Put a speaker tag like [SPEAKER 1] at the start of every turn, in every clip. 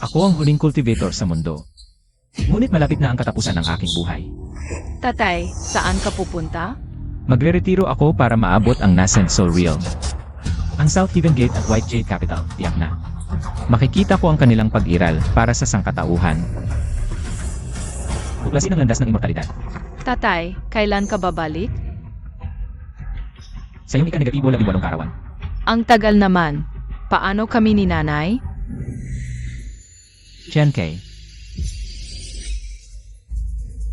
[SPEAKER 1] Ako ang huling cultivator sa mundo. Ngunit malapit na ang katapusan ng aking buhay.
[SPEAKER 2] Tatay, saan ka pupunta?
[SPEAKER 1] Magre-retiro ako para maabot ang nascent soul realm. Ang South Heaven Gate at White Jade Capital, tiyak na. Makikita ko ang kanilang pag-iral para sa sangkatauhan. Tuklasin ang landas ng immortalidad.
[SPEAKER 2] Tatay, kailan ka babalik?
[SPEAKER 1] Sa iyong ika-negatibo 18 karawan.
[SPEAKER 2] Ang tagal naman. Paano kami ni nanay?
[SPEAKER 1] Chen Kay.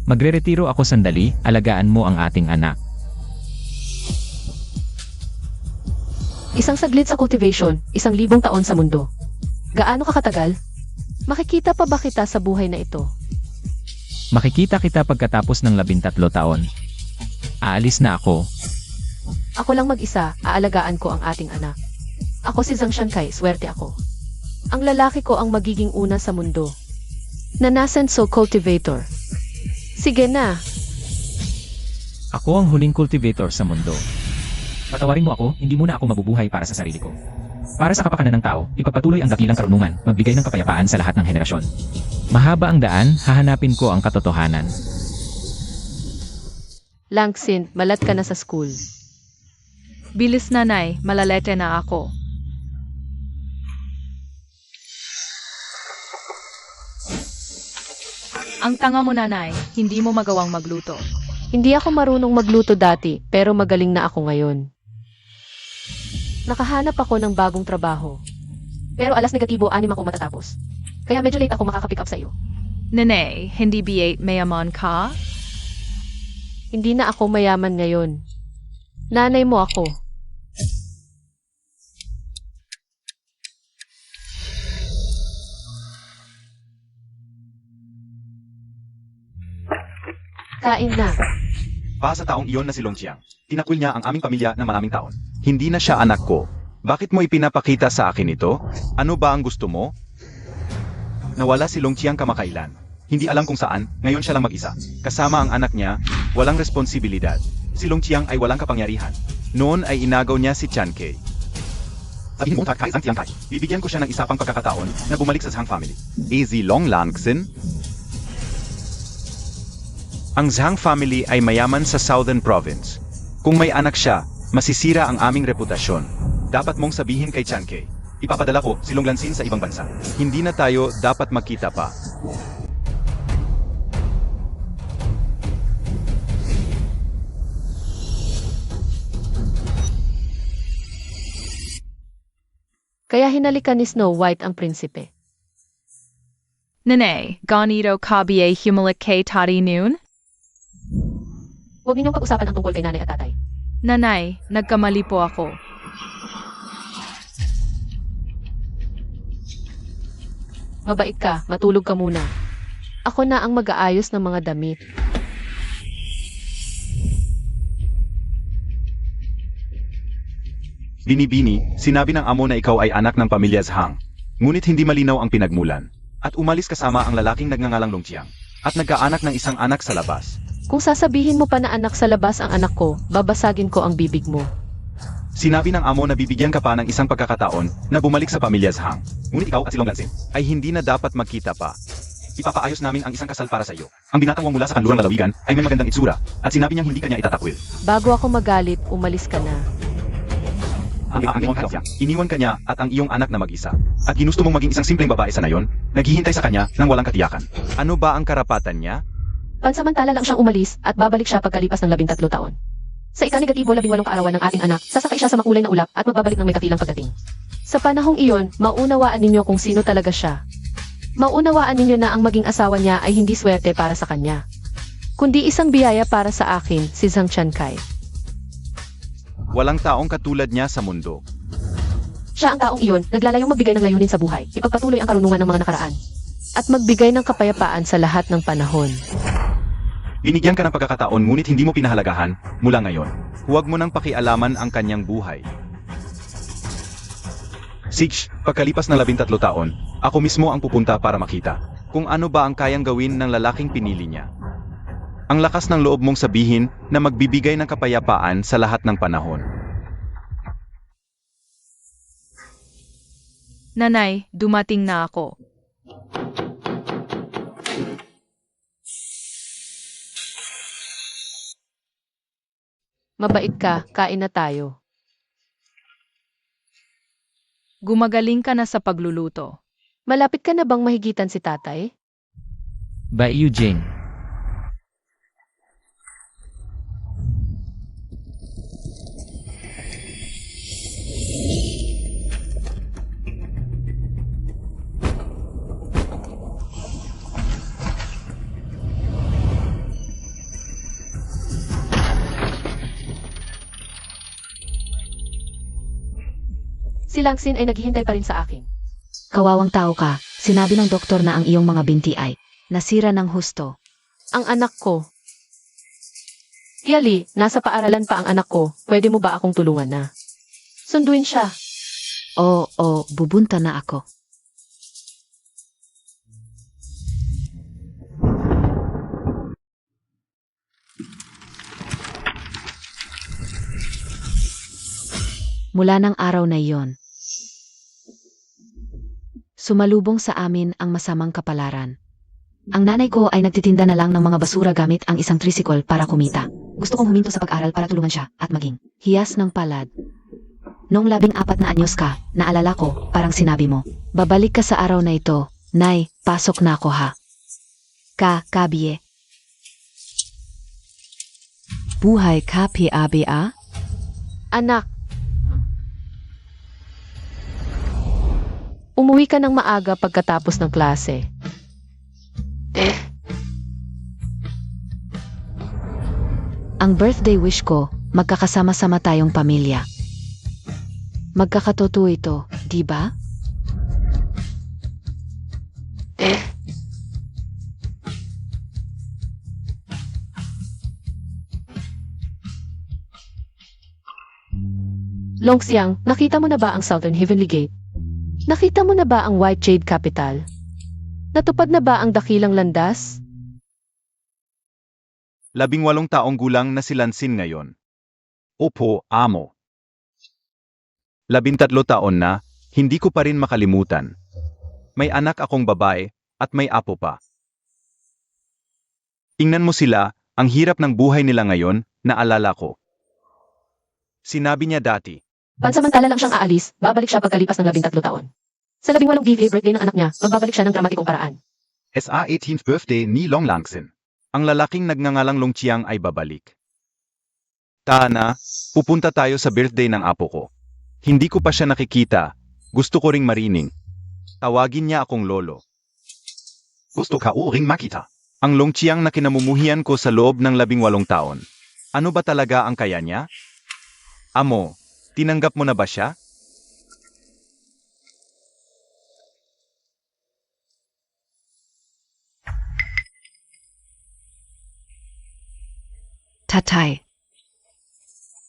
[SPEAKER 1] Magre-retiro ako sandali, alagaan mo ang ating anak.
[SPEAKER 3] Isang saglit sa cultivation, 1,000 taon sa mundo. Gaano ka katagal? Makikita pa ba kita sa buhay na ito?
[SPEAKER 1] Makikita kita pagkatapos ng 13 taon. Aalis na ako.
[SPEAKER 3] Ako lang mag-isa, aalagaan ko ang ating anak. Ako si Zhang Shankai, swerte ako. Ang lalaki ko ang magiging una sa mundo. Na nascent soul cultivator. Sige na.
[SPEAKER 1] Ako ang huling cultivator sa mundo. Patawarin mo ako, hindi muna ako mabubuhay para sa sarili ko. Para sa kapakanan ng tao, ipagpatuloy ang dakilang karunungan, magbigay ng kapayapaan sa lahat ng henerasyon. Mahaba ang daan, hahanapin ko ang katotohanan.
[SPEAKER 3] Langxin, malat ka na sa school.
[SPEAKER 2] Bilis nanay, malalete na ako. Ang tanga mo nanay, hindi mo magawang magluto.
[SPEAKER 3] Hindi ako marunong magluto dati, pero magaling na ako ngayon. Nakahanap ako ng bagong trabaho. Pero alas negatibo 6 ako matatapos. Kaya medyo late ako makaka-pick up sa iyo.
[SPEAKER 2] Nene, hindi B8 mayaman ka?
[SPEAKER 3] Hindi na ako mayaman ngayon. Nanay mo ako. Kain na.
[SPEAKER 4] Pa sa taong iyon na si Long Chiang. Tinakwil niya ang aming pamilya ng maraming taon. Hindi na siya anak ko. Bakit mo ipinapakita sa akin ito? Ano ba ang gusto mo? Nawala si Long Chiang kamakailan. Hindi alam kung saan, ngayon siya lang mag-isa. Kasama ang anak niya, walang responsibilidad. Si Long Chiang ay walang kapangyarihan. Noon ay inagaw niya si Chan Kei. Sabihin mo kahit ang Tiang Kai, bibigyan ko siya ng isa pang pagkakataon na bumalik sa Zhang family. Easy Long Langxin. Ang Zhang family ay mayaman sa Southern Province. Kung may anak siya, masisira ang aming reputasyon. Dapat mong sabihin kay Chan Kei. Ipapadala ko si Long Lansin sa ibang bansa. Hindi na tayo dapat magkita pa.
[SPEAKER 3] Kaya hinalikan ni Snow White ang prinsipe.
[SPEAKER 2] Nene, ganito ka ba humalik kay tati noon?
[SPEAKER 3] Huwag ninyong pag-usapan ang tungkol kay nanay at tatay.
[SPEAKER 2] Nanay, nagkamali po ako.
[SPEAKER 3] Mabait ka, matulog ka muna. Ako na ang mag-aayos ng mga damit.
[SPEAKER 4] Bini-bini, sinabi ng amo na ikaw ay anak ng pamilya Zhang. Ngunit hindi malinaw ang pinagmulan. At umalis kasama ang lalaking nagngangalang Long Chiang. At nagkaanak ng isang anak sa labas.
[SPEAKER 3] Kung sasabihin mo pa na anak sa labas ang anak ko, babasagin ko ang bibig mo.
[SPEAKER 4] Sinabi ng amo na bibigyan ka pa ng isang pagkakataon na bumalik sa pamilya Zhang. Ngunit ikaw at si Long Lansin ay hindi na dapat magkita pa. Ipapaayos namin ang isang kasal para sa iyo. Ang binatang mula sa kanlurang lalawigan ay may magandang itsura at sinabi niyang hindi kanya itatakwil.
[SPEAKER 3] Bago ako magalit, umalis ka na.
[SPEAKER 4] Iniwan kanya at ang iyong anak na mag-isa. At ginusto mong maging isang simpleng babae sa nayon, naghihintay sa kanya nang walang katiyakan. Ano ba ang karapatan niya?
[SPEAKER 3] Pansamantala lang siyang umalis at babalik siya pagkalipas ng 13 taon. Sa ika-negatibo 18 kaarawan ng ating anak, sasakay siya sa makulay na ulap at magbabalik ng may katilang pagdating. Sa panahong iyon, maunawaan ninyo kung sino talaga siya. Maunawaan ninyo na ang maging asawa niya ay hindi swerte para sa kanya, kundi isang biyaya para sa akin, si Zhang Shankai.
[SPEAKER 4] Walang taong katulad niya sa mundo.
[SPEAKER 3] Siya ang taong iyon, naglalayong magbigay ng layunin sa buhay, ipagpatuloy ang karunungan ng mga nakaraan, at magbigay ng kapayapaan sa lahat ng panahon.
[SPEAKER 4] Binigyan ka ng pagkakataon ngunit hindi mo pinahalagahan mula ngayon. Huwag mo nang pakialaman ang kanyang buhay. Six, pagkalipas ng 13 taon, ako mismo ang pupunta para makita kung ano ba ang kayang gawin ng lalaking pinili niya. Ang lakas ng loob mong sabihin na magbibigay ng kapayapaan sa lahat ng panahon.
[SPEAKER 2] Nanay, dumating na ako.
[SPEAKER 3] Mabait ka, kain na tayo.
[SPEAKER 2] Gumagaling ka na sa pagluluto.
[SPEAKER 3] Malapit ka na bang mahigitan si tatay?
[SPEAKER 1] By Eugene.
[SPEAKER 3] Si Langsin ay naghihintay pa rin sa akin.
[SPEAKER 5] Kawawang tao ka, sinabi ng doktor na ang iyong mga binti ay nasira ng husto.
[SPEAKER 3] Ang anak ko. Yali, nasa paaralan pa ang anak ko. Pwede mo ba akong tulungan na? Sunduin siya.
[SPEAKER 5] Oo, bubunta na ako. Mula ng araw na iyon, sumalubong sa amin ang masamang kapalaran. Ang nanay ko ay nagtitinda na lang ng mga basura gamit ang isang tricycle para kumita. Gusto kong huminto sa pag-aral para tulungan siya at maging hiyas ng palad. Noong 14 na anyos ka, naalala ko, parang sinabi mo, babalik ka sa araw na ito, Nay, pasok na ako ha. Kabiye. Buhay ka, PABA?
[SPEAKER 3] Anak. Umuwi ka ng maaga pagkatapos ng klase.
[SPEAKER 5] Ang birthday wish ko, magkakasama-sama tayong pamilya. Magkakatotoo ito, di ba?
[SPEAKER 3] Longxiang, nakita mo na ba ang Southern Heavenly Gate? Nakita mo na ba ang White Jade Capital? Natupad na ba ang dakilang landas?
[SPEAKER 4] 18 taong gulang na si Lansin ngayon. Opo, amo. 13 taon na, hindi ko pa rin makalimutan. May anak akong babae, at may apo pa. Tingnan mo sila, ang hirap ng buhay nila ngayon, naalala ko. Sinabi niya dati.
[SPEAKER 3] Pansamantala lang siyang aalis, babalik siya pagkalipas ng 13 taon. Sa 18 VA birthday ng anak niya, magbabalik siya ng dramatikong paraan.
[SPEAKER 4] SA 18th birthday ni Long Langsin. Ang lalaking nagngangalang Long Chiang ay babalik. Tana, pupunta tayo sa birthday ng apo ko. Hindi ko pa siya nakikita. Gusto ko ring marining. Tawagin niya akong lolo. Gusto ka ring makita. Ang Long Chiang na kinamumuhian ko sa loob ng 18 taon. Ano ba talaga ang kaya niya? Amo, tinanggap mo na ba siya?
[SPEAKER 5] Tatay.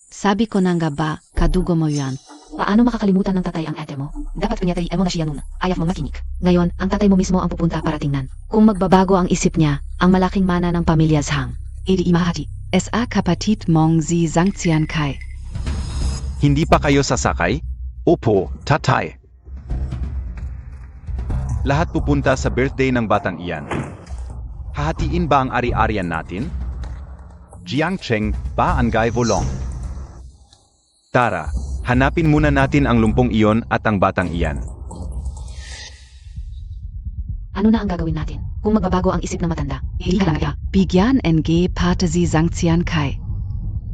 [SPEAKER 5] Sabi ko na nga ba, kadugo mo yan.
[SPEAKER 3] Paano makakalimutan ng tatay ang ate mo? Dapat kunyatay mo na siya nun. Ayaw mo makinig.
[SPEAKER 5] Ngayon, ang tatay mo mismo ang pupunta para tingnan. Kung magbabago ang isip niya, ang malaking mana ng pamilya Zhang.
[SPEAKER 3] Ili imahati.
[SPEAKER 5] SA kapatid mong si Zhang Qiankai.
[SPEAKER 4] Hindi pa kayo sasakay? Opo, tatay. Lahat pupunta sa birthday ng batang iyan. Hahatiin ba ang ari-arian natin? Jiangcheng ba ang Gai Volong? Tara, hanapin muna natin ang lumpong iyon at ang batang iyan.
[SPEAKER 3] Ano na ang gagawin natin? Kung magbabago ang isip ng matanda, hindi ka lang
[SPEAKER 5] Bigyan NG pate si Zhang Qiankai.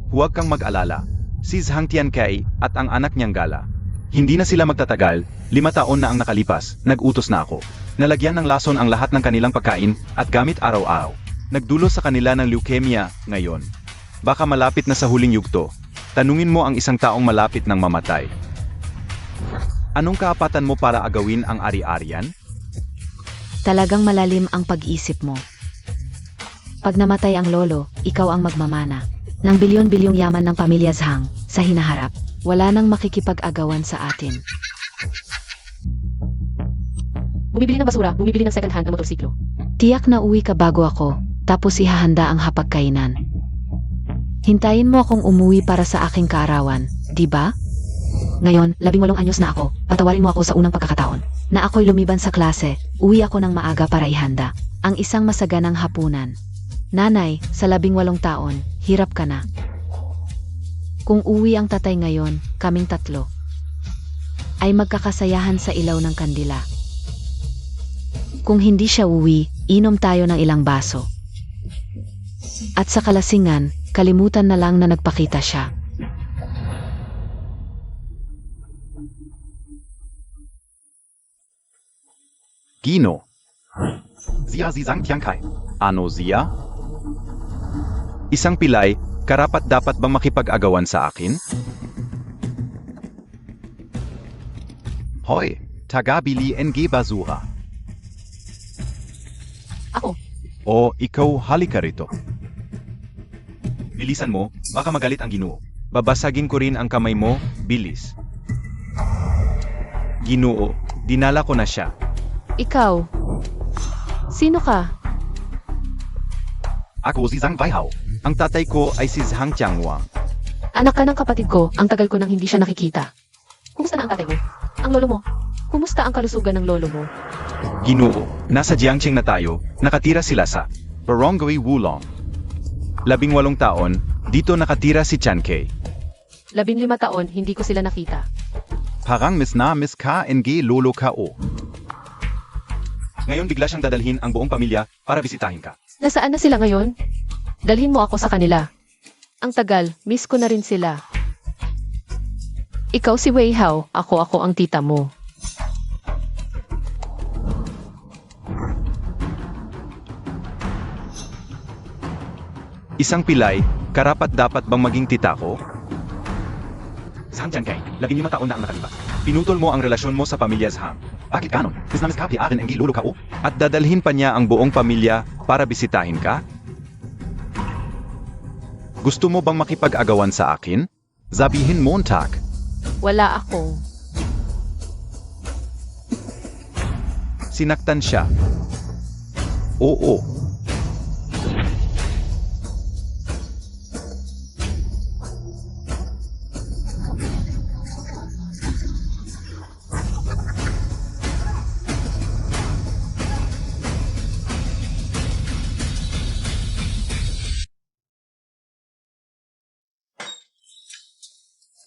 [SPEAKER 4] Huwag kang mag-alala. Si Zhang Tiankai at ang anak niyang Gala. Hindi na sila magtatagal, 5 taon na ang nakalipas, nag-utos na ako. Nalagyan ng lason ang lahat ng kanilang pagkain at gamit araw-araw. Nagdulo sa kanila ng leukemia ngayon. Baka malapit na sa huling yugto. Tanungin mo ang isang taong malapit ng mamatay. Anong kaapatan mo para agawin ang ari-arian?
[SPEAKER 5] Talagang malalim ang pag-isip mo. Pag namatay ang lolo, ikaw ang magmamana. Ng bilyon-bilyong yaman ng pamilya Zhang, sa hinaharap, wala nang makikipag-agawan sa atin.
[SPEAKER 3] Bumibili ng basura, bumibili ng second hand na motorsiklo.
[SPEAKER 5] Tiyak na uwi ka bago ako, tapos ihahanda ang hapagkainan. Hintayin mo akong umuwi para sa aking kaarawan, di ba?
[SPEAKER 3] Ngayon, 18 anyos na ako. Patawarin mo ako sa unang pagkakataon.
[SPEAKER 5] Na ako'y lumiban sa klase, uwi ako ng maaga para ihanda ang isang masaganang hapunan. Nanay, sa 18 taon, hirap ka na. Kung uwi ang tatay ngayon, kaming tatlo, ay magkakasayahan sa ilaw ng kandila. Kung hindi siya uwi, inom tayo ng ilang baso. At sa kalasingan, kalimutan na lang na nagpakita siya.
[SPEAKER 4] Gino. Siya si Zhang Tiangkai. Ano siya? Isang pilay, karapat dapat bang makipag-agawan sa akin? Hoy, taga-bili NG Basura.
[SPEAKER 3] Ako.
[SPEAKER 4] O, ikaw halika rito. Bilisan mo, baka magalit ang Ginoo. Babasagin ko rin ang kamay mo, bilis. Ginoo, dinala ko na siya.
[SPEAKER 3] Ikaw. Sino ka?
[SPEAKER 4] Ako si Zhang Weihao. Ang tatay ko ay si Zhang Jiangwang.
[SPEAKER 3] Anak ka ng kapatid ko, ang tagal ko nang hindi siya nakikita. Kumusta na ang tatay mo? Ang lolo mo? Kumusta ang kalusugan ng lolo mo?
[SPEAKER 4] Ginoo, nasa Jiangqing na tayo, nakatira sila sa Barangay Wulong. 18 taon, dito nakatira si Chan Kei.
[SPEAKER 3] 15 taon, hindi ko sila nakita.
[SPEAKER 4] Parang miss na miss ka NG lolo ka o. Ngayon bigla siyang dadalhin ang buong pamilya para bisitahin ka.
[SPEAKER 3] Nasaan na sila ngayon? Dalhin mo ako sa kanila. Ang tagal, miss ko na rin sila. Ikaw si Wei Hao, ako ang tita mo.
[SPEAKER 4] Isang pilay, karapat dapat bang maging tita ko? Zhang Jiangkai, 15 taon na ang nakalipas. Pinutol mo ang relasyon mo sa pamilya Zhang. Bakit ganon? Miss na miss ka, akin ang lolo ka o? At dadalhin pa niya ang buong pamilya para bisitahin ka? Gusto mo bang makipag-agawan sa akin? Sabihin mo tak.
[SPEAKER 3] Wala ako.
[SPEAKER 4] Sinaktan siya. Oo.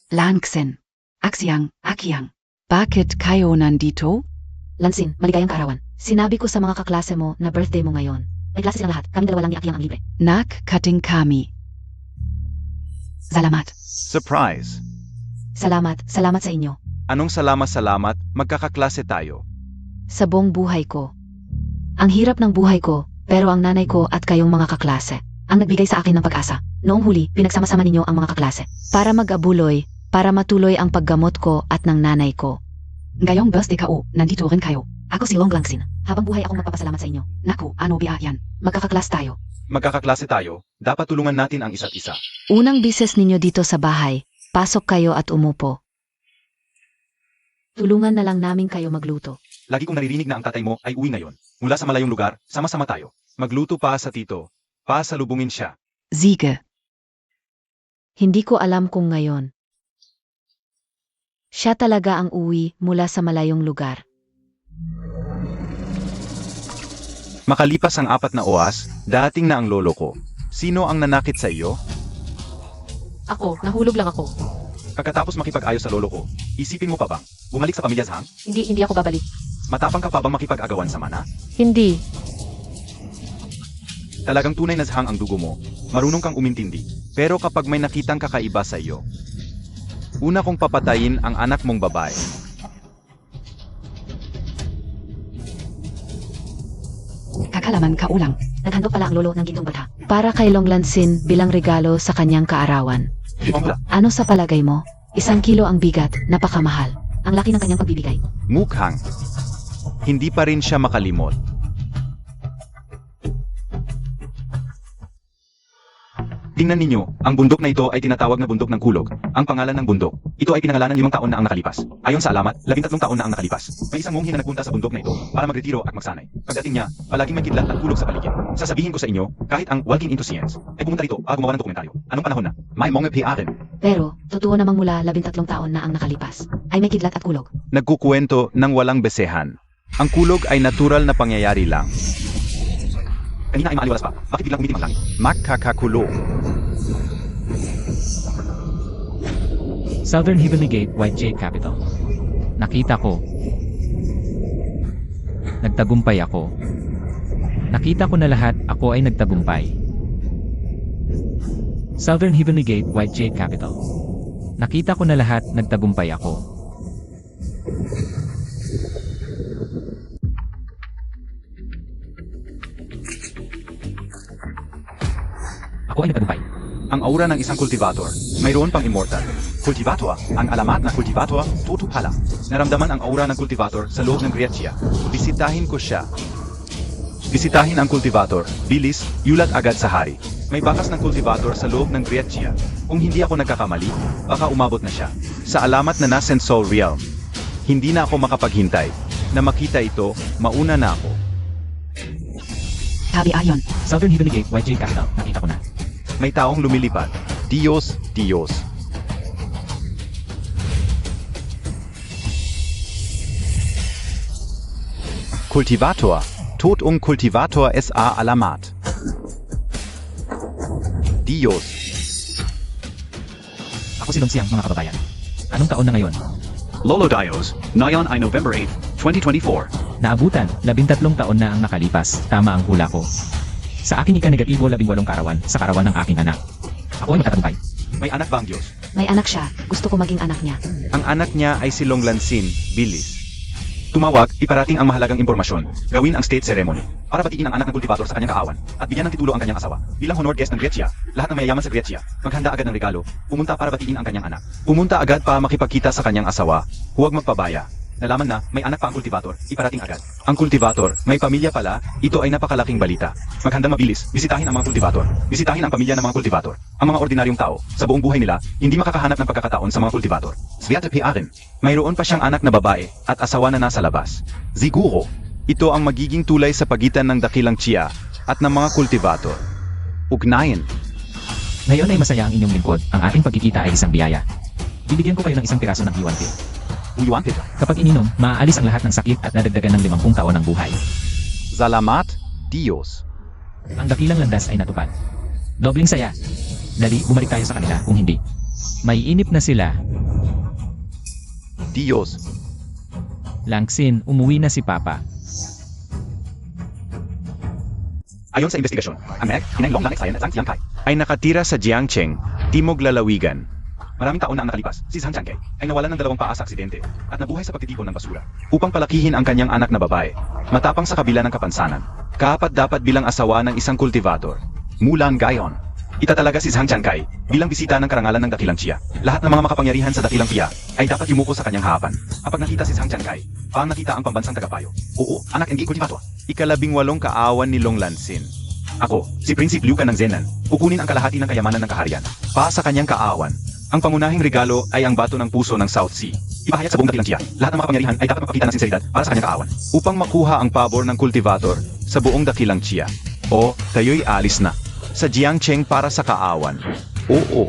[SPEAKER 5] Lanxen, Axiang, Akiang. Bakit kayo nandito? Lansin, maligayang kaarawan. Sinabi ko sa mga kaklase mo na birthday mo ngayon. May klase silang lahat, kaming dalawa lang ni Akiang ang libre. Kating kami. Salamat.
[SPEAKER 4] Surprise.
[SPEAKER 5] Salamat sa inyo.
[SPEAKER 4] Anong salamat, magkakaklase tayo.
[SPEAKER 5] Sa buong buhay ko. Ang hirap ng buhay ko, pero ang nanay ko at kayong mga kaklase ang nagbigay sa akin ng pag-asa. Noong huli, pinagsama-sama ninyo ang mga kaklase para mag-abuloy, para matuloy ang paggamot ko at ng nanay ko. Ngayong birthday ka o, nandito rin kayo. Ako si Long Langsin. Habang buhay akong magpapasalamat sa inyo. Naku, ano biya yan? Magkakaklas tayo.
[SPEAKER 4] Magkakaklase tayo, dapat tulungan natin ang isa't isa.
[SPEAKER 5] Unang bises ninyo dito sa bahay, pasok kayo at umupo. Tulungan na lang namin kayo magluto.
[SPEAKER 4] Lagi kong naririnig na ang tatay mo ay uwi ngayon. Mula sa malayong lugar, sama-sama tayo. Magluto pa sa tito. Pasalubungin siya.
[SPEAKER 5] Ziege. Hindi ko alam kung ngayon. Siya talaga ang uwi mula sa malayong lugar.
[SPEAKER 4] Makalipas ang 4 na oras, dating na ang lolo ko. Sino ang nanakit sa iyo?
[SPEAKER 3] Ako, nahulog lang ako.
[SPEAKER 4] Pagkatapos makipag-ayos sa lolo ko, isipin mo pa bang bumalik sa pamilya Zhang?
[SPEAKER 3] Hindi ako babalik.
[SPEAKER 4] Matapang ka pa bang makipag-agawan sa mana?
[SPEAKER 3] Hindi.
[SPEAKER 4] Talagang tunay na Zhang ang dugo mo. Marunong kang umintindi. Pero kapag may nakitang kakaiba sa iyo, una kong papatayin ang anak mong babae.
[SPEAKER 5] Kakalaman kaulang. Naghandog pala ang lolo ng gintong balha. Para kay Long Lansin bilang regalo sa kanyang kaarawan. Ano sa palagay mo? 1 kilo ang bigat, napakamahal. Ang laki ng kanyang pagbibigay.
[SPEAKER 4] Mukhang hindi pa rin siya makalimot. Tingnan ninyo, ang bundok na ito ay tinatawag na bundok ng kulog. Ang pangalan ng bundok, ito ay pinangalanan 5 taon na ang nakalipas. Ayon sa alamat, 13 taon na ang nakalipas. May isang monghe na nagpunta sa bundok na ito para magretiro at magsanay. Pagdating niya, palaging may kidlat at kulog sa paligid. Sasabihin ko sa inyo, kahit ang walking into science ay pumunta rito para gumawa ng dokumentaryo. Anong panahon na? May monghe PRM.
[SPEAKER 5] Pero, totoo namang mula 13 taon na ang nakalipas. Ay may kidlat at kulog.
[SPEAKER 4] Nagkukuwento ng walang besehan. Ang kulog ay natural na pangyayari lang. Kanina ay maaliwalas pa. Bakit biglang umitim ang langit? Makakakulog.
[SPEAKER 1] Southern Heavenly Gate, White Jade Capital. Nakita ko. Nagtagumpay ako. Nakita ko na lahat, ako ay nagtagumpay. Southern Heavenly Gate, White Jade Capital. Nakita ko na lahat, nagtagumpay ako. Ako ay nagtagumpay.
[SPEAKER 4] Ang aura ng isang kultivator, mayroon pang immortal. Kultivator, ang alamat na kultivator, tutupala. Naramdaman ang aura ng kultivator sa loob ng Griechia. Bisitahin ko siya. Bisitahin ang kultivator, bilis, yulat agad sa hari. May bakas ng kultivator sa loob ng Griechia. Kung hindi ako nagkakamali, baka umabot na siya. Sa alamat na Nascent Soul Realm, hindi na ako makapaghintay. Na makita ito, mauna na ako.
[SPEAKER 5] Sabi ayon.
[SPEAKER 1] Southern Heavenly Gate, White Jade Capital. Nakita ko na.
[SPEAKER 4] May taong lumilipad. Dios, Dios. Kultivator. Totong Kultivator SA Alamat. Dios.
[SPEAKER 1] Ako si Longxiang, mga kababayan. Anong taon na ngayon?
[SPEAKER 6] Lolo Dios, ngayon ay November 8, 2024.
[SPEAKER 1] Naabutan, 13 taon na ang nakalipas. Tama ang hula ko. Sa aking ika-negatibo 18 karawan, sa karawan ng aking anak. Ako ay magtatagumpay.
[SPEAKER 4] May anak ba ang Diyos?
[SPEAKER 5] May anak siya. Gusto ko maging anak niya.
[SPEAKER 4] Ang anak niya ay si Longlansin, bilis. Tumawag, iparating ang mahalagang impormasyon. Gawin ang state ceremony. Para batiin ang anak ng kultivator sa kanyang kaawan. At bigyan ng titulo ang kanyang asawa. Bilang honored guest ng Griechia, lahat ng mayayaman sa Griechia, maghanda agad ng regalo. Pumunta para batiin ang kanyang anak. Pumunta agad para makipagkita sa kanyang asawa. Huwag magpabaya. Nalaman na, may anak pa ang kultivator, iparating agad. Ang kultivator, may pamilya pala, ito ay napakalaking balita. Maghandang mabilis, bisitahin ang mga kultivator. Bisitahin ang pamilya ng mga kultivator. Ang mga ordinaryong tao, sa buong buhay nila, hindi makakahanap ng pagkakataon sa mga kultivator. Sviate Piarin, mayroon pa siyang anak na babae, at asawa na nasa labas. Siguro, ito ang magiging tulay sa pagitan ng dakilang Chia, at ng mga kultivator. Ugnayan.
[SPEAKER 1] Ngayon ay masaya ang inyong lingkod. Ang ating pagkikita ay isang biyaya. Bibigyan ko kayo ng isang piraso ng iwan pill.
[SPEAKER 4] Uyuante.
[SPEAKER 1] Kapag ininom, maaalis ang lahat ng sakit at nadagdagan ng 50 taon ng buhay.
[SPEAKER 4] Salamat, Dios.
[SPEAKER 1] Ang dakilang landas ay natupad. Dobling saya. Dali, bumalik tayo sa kanila kung hindi. May inip na sila.
[SPEAKER 4] Dios.
[SPEAKER 1] Langsin, umuwi na si Papa.
[SPEAKER 4] Ayon sa investigasyon, ang Meg, inang Long Lanexayan at Zhang Jiangkai, ay nakatira sa Jiangcheng, Timog Lalawigan. Maraming taon na ang nakalipas, si Zhang Jiangkai ay nawalan ng 2 paa sa aksidente at nabuhay sa pagtitipon ng basura upang palakihin ang kanyang anak na babae, matapang sa kabila ng kapansanan. Kaapat dapat bilang asawa ng isang kultivator. Mulan gayon. Itatalaga si Zhang Jiangkai bilang bisita ng karangalan ng dakilang Chia. Lahat ng mga makapangyarihan sa dakilang Pia ay dapat yumuko sa kanyang harapan. Kapag nakita si Zhang Jiangkai, paang nakita ang pambansang tagapayo. Oo, anak ng kultivator. 18 kaawan ni Longlansin. Ako, si Prinsipe Liu Ka ng Zenan, kukunin ang kalahati ng kayamanan ng kaharian. Pa sa kanyang kaawan. Ang pangunahing regalo ay ang bato ng puso ng South Sea. Ipahayag sa buong dakilang Chia, lahat ng mga kapangyarihan ay dapat magpakita ng sinseridad para sa kanyang kaawan. Upang makuha ang pabor ng kultivator sa buong dakilang Chia. O, kayo'y alis na. Sa Jiangcheng para sa kaawan. Oo.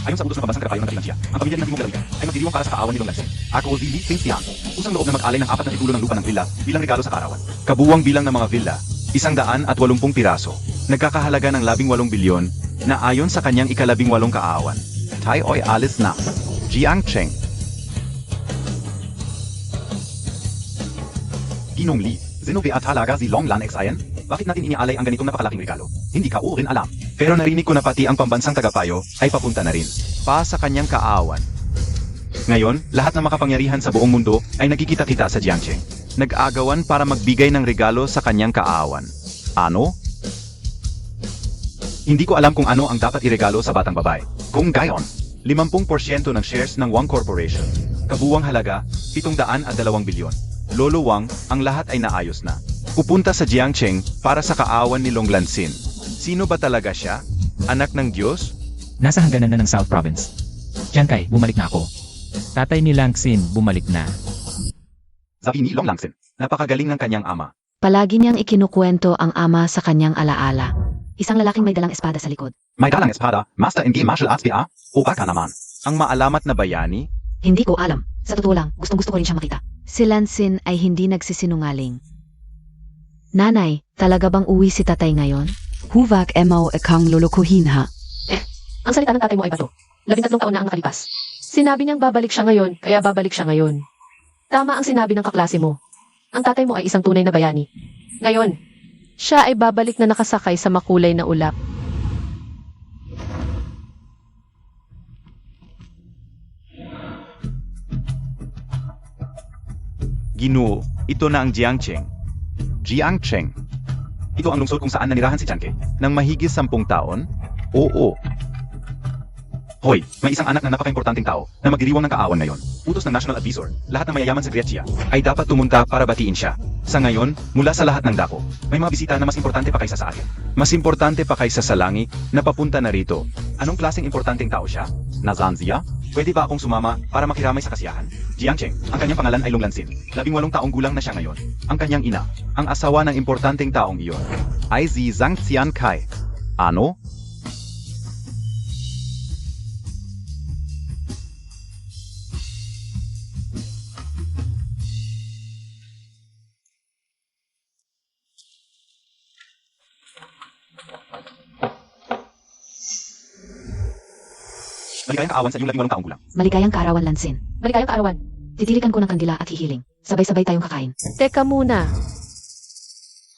[SPEAKER 4] Ayon sa utos ng pambansang tagapayo ng dakilang Chia, ang pamilya ng Timog Lalawigan ay magdiriwang para sa kaawan ni Longlansin. Ako, Lili Pingxiang, usang loob na mag-alay ng 4 na titulo ng lupa ng villa bilang regalo sa karawan. Kabuwang bilang ng mga villa, 180 piraso. Nagkakahalaga ng 18 bilyon na ayon sa kanyang ika-18 kaawan. Tayo'y alis na. Jiangcheng. Ginong Li, Zenobia talaga si Long Lanexayan? Bakit natin inialay ang ganitong napakalaking regalo? Hindi ka rin alam. Pero narinig ko na pati ang pambansang tagapayo ay papunta na rin. Pa sa kanyang kaawan. Ngayon, lahat ng makapangyarihan sa buong mundo ay nagkikita-kita sa Jiangcheng. Nag-agawan para magbigay ng regalo sa kanyang kaawan. Ano? Hindi ko alam kung ano ang dapat iregalo sa batang babae. Kung gayon, 50% ng shares ng Wang Corporation. Kabuwang halaga, 702 bilyon. Lolo Wang, ang lahat ay naayos na. Pupunta sa Jiangcheng para sa kaawan ni Longlansin. Sino ba talaga siya? Anak ng Diyos?
[SPEAKER 1] Nasa hangganan na ng South Province. Jiangkai, bumalik na ako. Tatay ni Langsin, bumalik na.
[SPEAKER 4] Sabi ni Longlansin, napakagaling ng kanyang ama.
[SPEAKER 5] Palagi niyang ikinukwento ang ama sa kanyang alaala. Isang lalaking may dalang espada sa likod.
[SPEAKER 4] May dalang espada, Master in Game Martial Arts PA, o baka naman. Ang maalamat na bayani?
[SPEAKER 5] Hindi ko alam. Sa totoo lang, gustong-gusto ko rin siya makita. Si Lansin ay hindi nagsisinungaling. Nanay, talaga bang uwi si tatay ngayon? Huwag emaw ekang lulukuhin ha.
[SPEAKER 3] Ang salita ng tatay mo ay bato. 13 taon na ang nakalipas. Sinabi niyang babalik siya ngayon, kaya babalik siya ngayon. Tama ang sinabi ng kaklase mo. Ang tatay mo ay isang tunay na bayani. Ngayon,
[SPEAKER 2] Siya ay babalik na nakasakay sa makulay na ulap.
[SPEAKER 4] Ginoo, ito na ang Jiangcheng.
[SPEAKER 6] Jiangcheng.
[SPEAKER 4] Ito ang lungsod kung saan nanirahan si Jiangke. Nang mahigit 10 taon? Oo. Hoy, may isang anak na napaka-importanting tao na magdiriwang ng kaawan ngayon. Utos ng National Advisor, lahat ng mayayaman sa Greccia ay dapat tumunta para batiin siya. Sa ngayon, mula sa lahat ng dako, may mga bisita na mas importante pa kaysa sa akin. Mas importante pa kaysa sa langit na papunta na rito. Anong klaseng importanteng tao siya? Nasaan siya? Pwede ba akong sumama para makiramay sa kasiyahan? Jiangcheng, ang kanyang pangalan ay Longlansin. 18 taong gulang na siya ngayon. Ang kanyang ina, ang asawa ng importanteng taong iyon,
[SPEAKER 6] Ay si Zhang Xiankai. Ano?
[SPEAKER 4] maligayang kaawan sa iyong 18 taong gulang.
[SPEAKER 5] Maligayang kaarawan Lansin.
[SPEAKER 3] maligayang kaarawan.
[SPEAKER 5] Titilikan ko ng kandila at hihiling. Sabay-sabay tayong kakain.
[SPEAKER 2] Teka muna.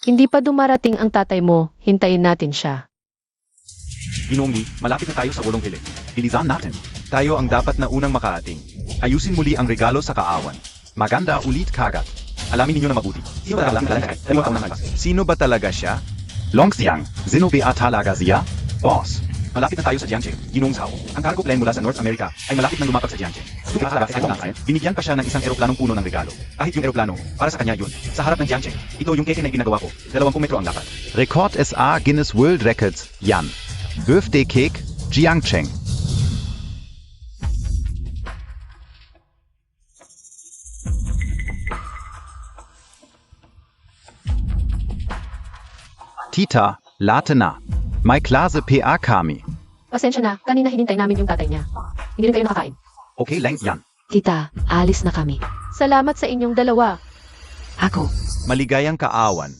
[SPEAKER 2] Hindi pa dumarating ang tatay mo, hintayin natin siya.
[SPEAKER 4] Ginoong Lee, malapit na tayo sa ulong hiling. Bilisan natin. Tayo ang dapat na unang makaating. Ayusin muli ang regalo sa kaawan. Maganda ulit kagat. Alamin ninyo na mabuti. Sino ba talaga siya?
[SPEAKER 6] Longxiang. Sino ba talaga siya? Boss.
[SPEAKER 4] Malapit na tayo sa Jiangcheng, Ginoong Zhao. Ang cargo plane mula sa North America ay malapit nang lumapag sa Jiangcheng. Binigyan pa siya ng isang eroplanong puno ng regalo. Kahit yung eroplano, para sa kanya yun. Sa harap ng Jiangcheng, ito yung keke na ginagawa ko. 20 metro ang lakad.
[SPEAKER 6] Rekord SA Guinness World Records. Jan. Birthday Cake. Jiangcheng. Tita, late na. May klase PA kami.
[SPEAKER 3] Pasensya na, kanina hinintay namin yung tatay niya. Hindi rin kayo nakakain.
[SPEAKER 4] Okay lang yan.
[SPEAKER 5] Tita, alis na kami.
[SPEAKER 2] Salamat sa inyong dalawa.
[SPEAKER 5] Ako.
[SPEAKER 4] Maligayang kaawan.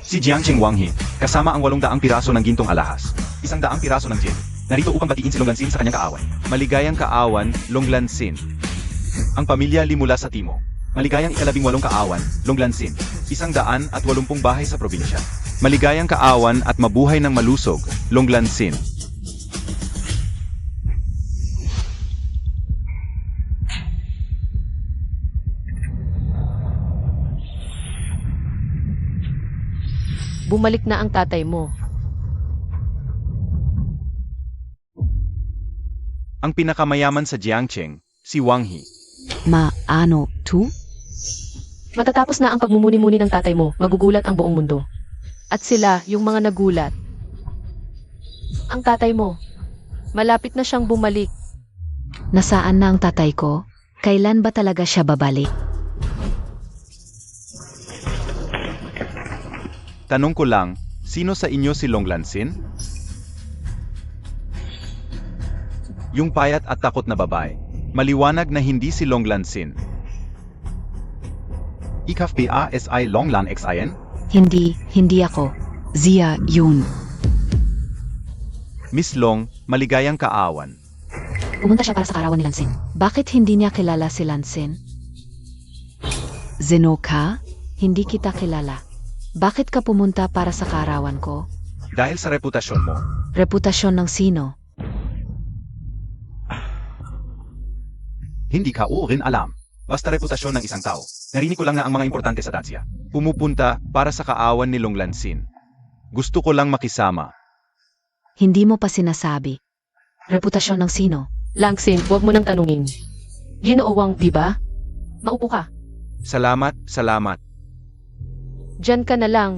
[SPEAKER 4] Si Jiangcheng Wanghe, kasama ang 800 piraso ng gintong alahas. 100 piraso ng gin. Narito upang batiin si Longlansin sa kanyang kaawan. Maligayang kaawan, Longlansin. Ang pamilya Li mula sa Timo. Maligayang ika-18 kaawan, Longlansin. 180 bahay sa probinsya. Maligayang kaawan at mabuhay ng malusog, Longlansin.
[SPEAKER 2] Bumalik na ang tatay mo.
[SPEAKER 4] Ang pinakamayaman sa Jiangcheng, si Wanghe.
[SPEAKER 5] Ano, tu?
[SPEAKER 3] Matatapos na ang pagmumuni-muni ng tatay mo, magugulat ang buong mundo.
[SPEAKER 2] At sila, yung mga nagulat.
[SPEAKER 3] Ang tatay mo,
[SPEAKER 2] Malapit na siyang bumalik.
[SPEAKER 5] Nasaan na ang tatay ko? Kailan ba talaga siya babalik?
[SPEAKER 4] Tanong ko lang, sino sa inyo si Longlansin? Yung payat at takot na babae. Maliwanag na hindi si Longlansin.
[SPEAKER 6] Ikaf PA SI Longlan XIN?
[SPEAKER 5] Hindi ako. Zia yun.
[SPEAKER 4] Miss Long, maligayang kaawan.
[SPEAKER 5] Pumunta siya para sa karawan ni Lansin. Bakit hindi niya kilala si Lansin? Zeno ka? Hindi kita kilala. Bakit ka pumunta para sa karawan ko?
[SPEAKER 4] Dahil sa reputasyon mo.
[SPEAKER 5] Reputasyon ng sino?
[SPEAKER 4] Hindi ka rin alam. Basta reputasyon ng isang tao. Narinig ko lang na ang mga importante sa Dacia. Pumupunta para sa kaawan ni Longlansin. Gusto ko lang makisama.
[SPEAKER 5] Hindi mo pa sinasabi. Reputasyon ng sino?
[SPEAKER 3] Langsin, huwag mo nang tanungin. Ginoo Wang, di ba? Maupo ka.
[SPEAKER 4] Salamat, salamat.
[SPEAKER 2] Diyan ka na lang.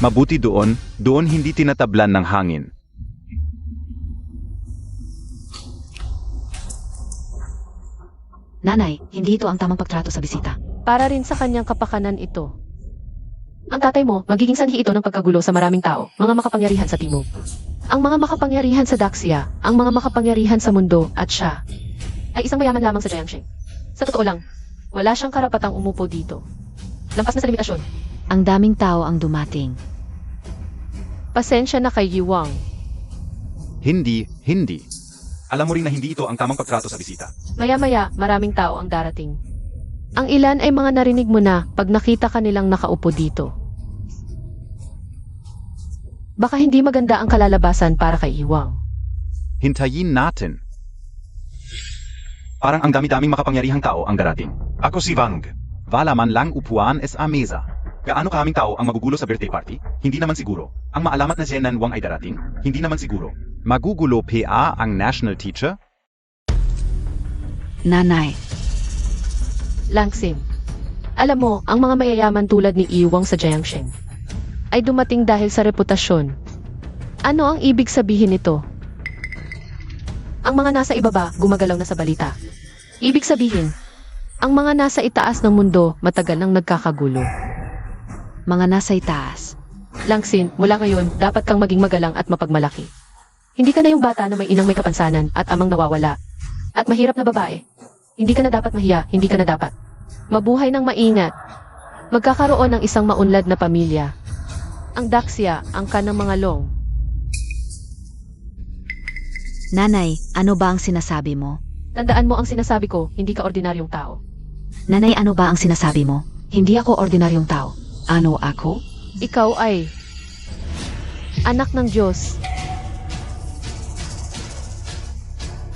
[SPEAKER 4] Mabuti doon hindi tinatablan ng hangin.
[SPEAKER 5] Nanay, hindi ito ang tamang pagtrato sa bisita.
[SPEAKER 2] Para rin sa kanyang kapakanan ito.
[SPEAKER 3] Ang tatay mo, magiging sanhi ito ng pagkagulo sa maraming tao, mga makapangyarihan sa timog. Ang mga makapangyarihan sa Daxia, ang mga makapangyarihan sa mundo, at siya, ay isang mayaman lamang sa Jiangcheng. Sa totoo lang, Wala siyang karapatang umupo dito. Lampas na sa limitasyon.
[SPEAKER 5] Ang daming tao ang dumating.
[SPEAKER 2] Pasensya na kay Yiwang.
[SPEAKER 6] Hindi, hindi.
[SPEAKER 4] Alam mo rin na hindi ito ang tamang pagtrato sa bisita.
[SPEAKER 3] Maya-maya, maraming tao ang darating.
[SPEAKER 2] Ang ilan ay mga narinig mo na pag nakita ka nilang nakaupo dito. Baka hindi maganda ang kalalabasan para kay Yiwang.
[SPEAKER 6] Hintayin natin.
[SPEAKER 4] Parang ang dami-daming makapangyarihang tao ang darating. Ako si Wang.
[SPEAKER 6] Wala man lang upuan es a mesa.
[SPEAKER 4] Gaano kaming tao ang magugulo sa birthday party? Hindi naman siguro. Ang maalamat na Zenan Wang ay darating? Hindi naman siguro.
[SPEAKER 6] Magugulo PA ang national teacher?
[SPEAKER 5] Nanay,
[SPEAKER 2] Langsim. Alam mo, ang mga mayayaman tulad ni Yiwang sa Jiangsheng ay dumating dahil sa reputasyon. Ano ang ibig sabihin nito?
[SPEAKER 3] Ang mga nasa ibaba, gumagalaw na sa balita.
[SPEAKER 2] Ibig sabihin, ang mga nasa itaas ng mundo matagal nang nagkakagulo.
[SPEAKER 5] mga nasa itaas.
[SPEAKER 3] Langsin, mula ngayon, dapat kang maging magalang at mapagmalaki. Hindi ka na yung bata na may inang may kapansanan at amang nawawala. At mahirap na babae. Hindi ka na dapat mahiya, hindi ka na dapat.
[SPEAKER 2] Mabuhay ng maingat. Magkakaroon ng isang maunlad na pamilya. Ang Daxia, ang kanang mga long.
[SPEAKER 5] Nanay, ano ba ang sinasabi mo?
[SPEAKER 3] Tandaan mo ang sinasabi ko, hindi ka ordinaryong tao.
[SPEAKER 5] Nanay, ano ba ang sinasabi mo? Hindi ako ordinaryong tao. Ano ako?
[SPEAKER 2] Ikaw ay anak ng Diyos.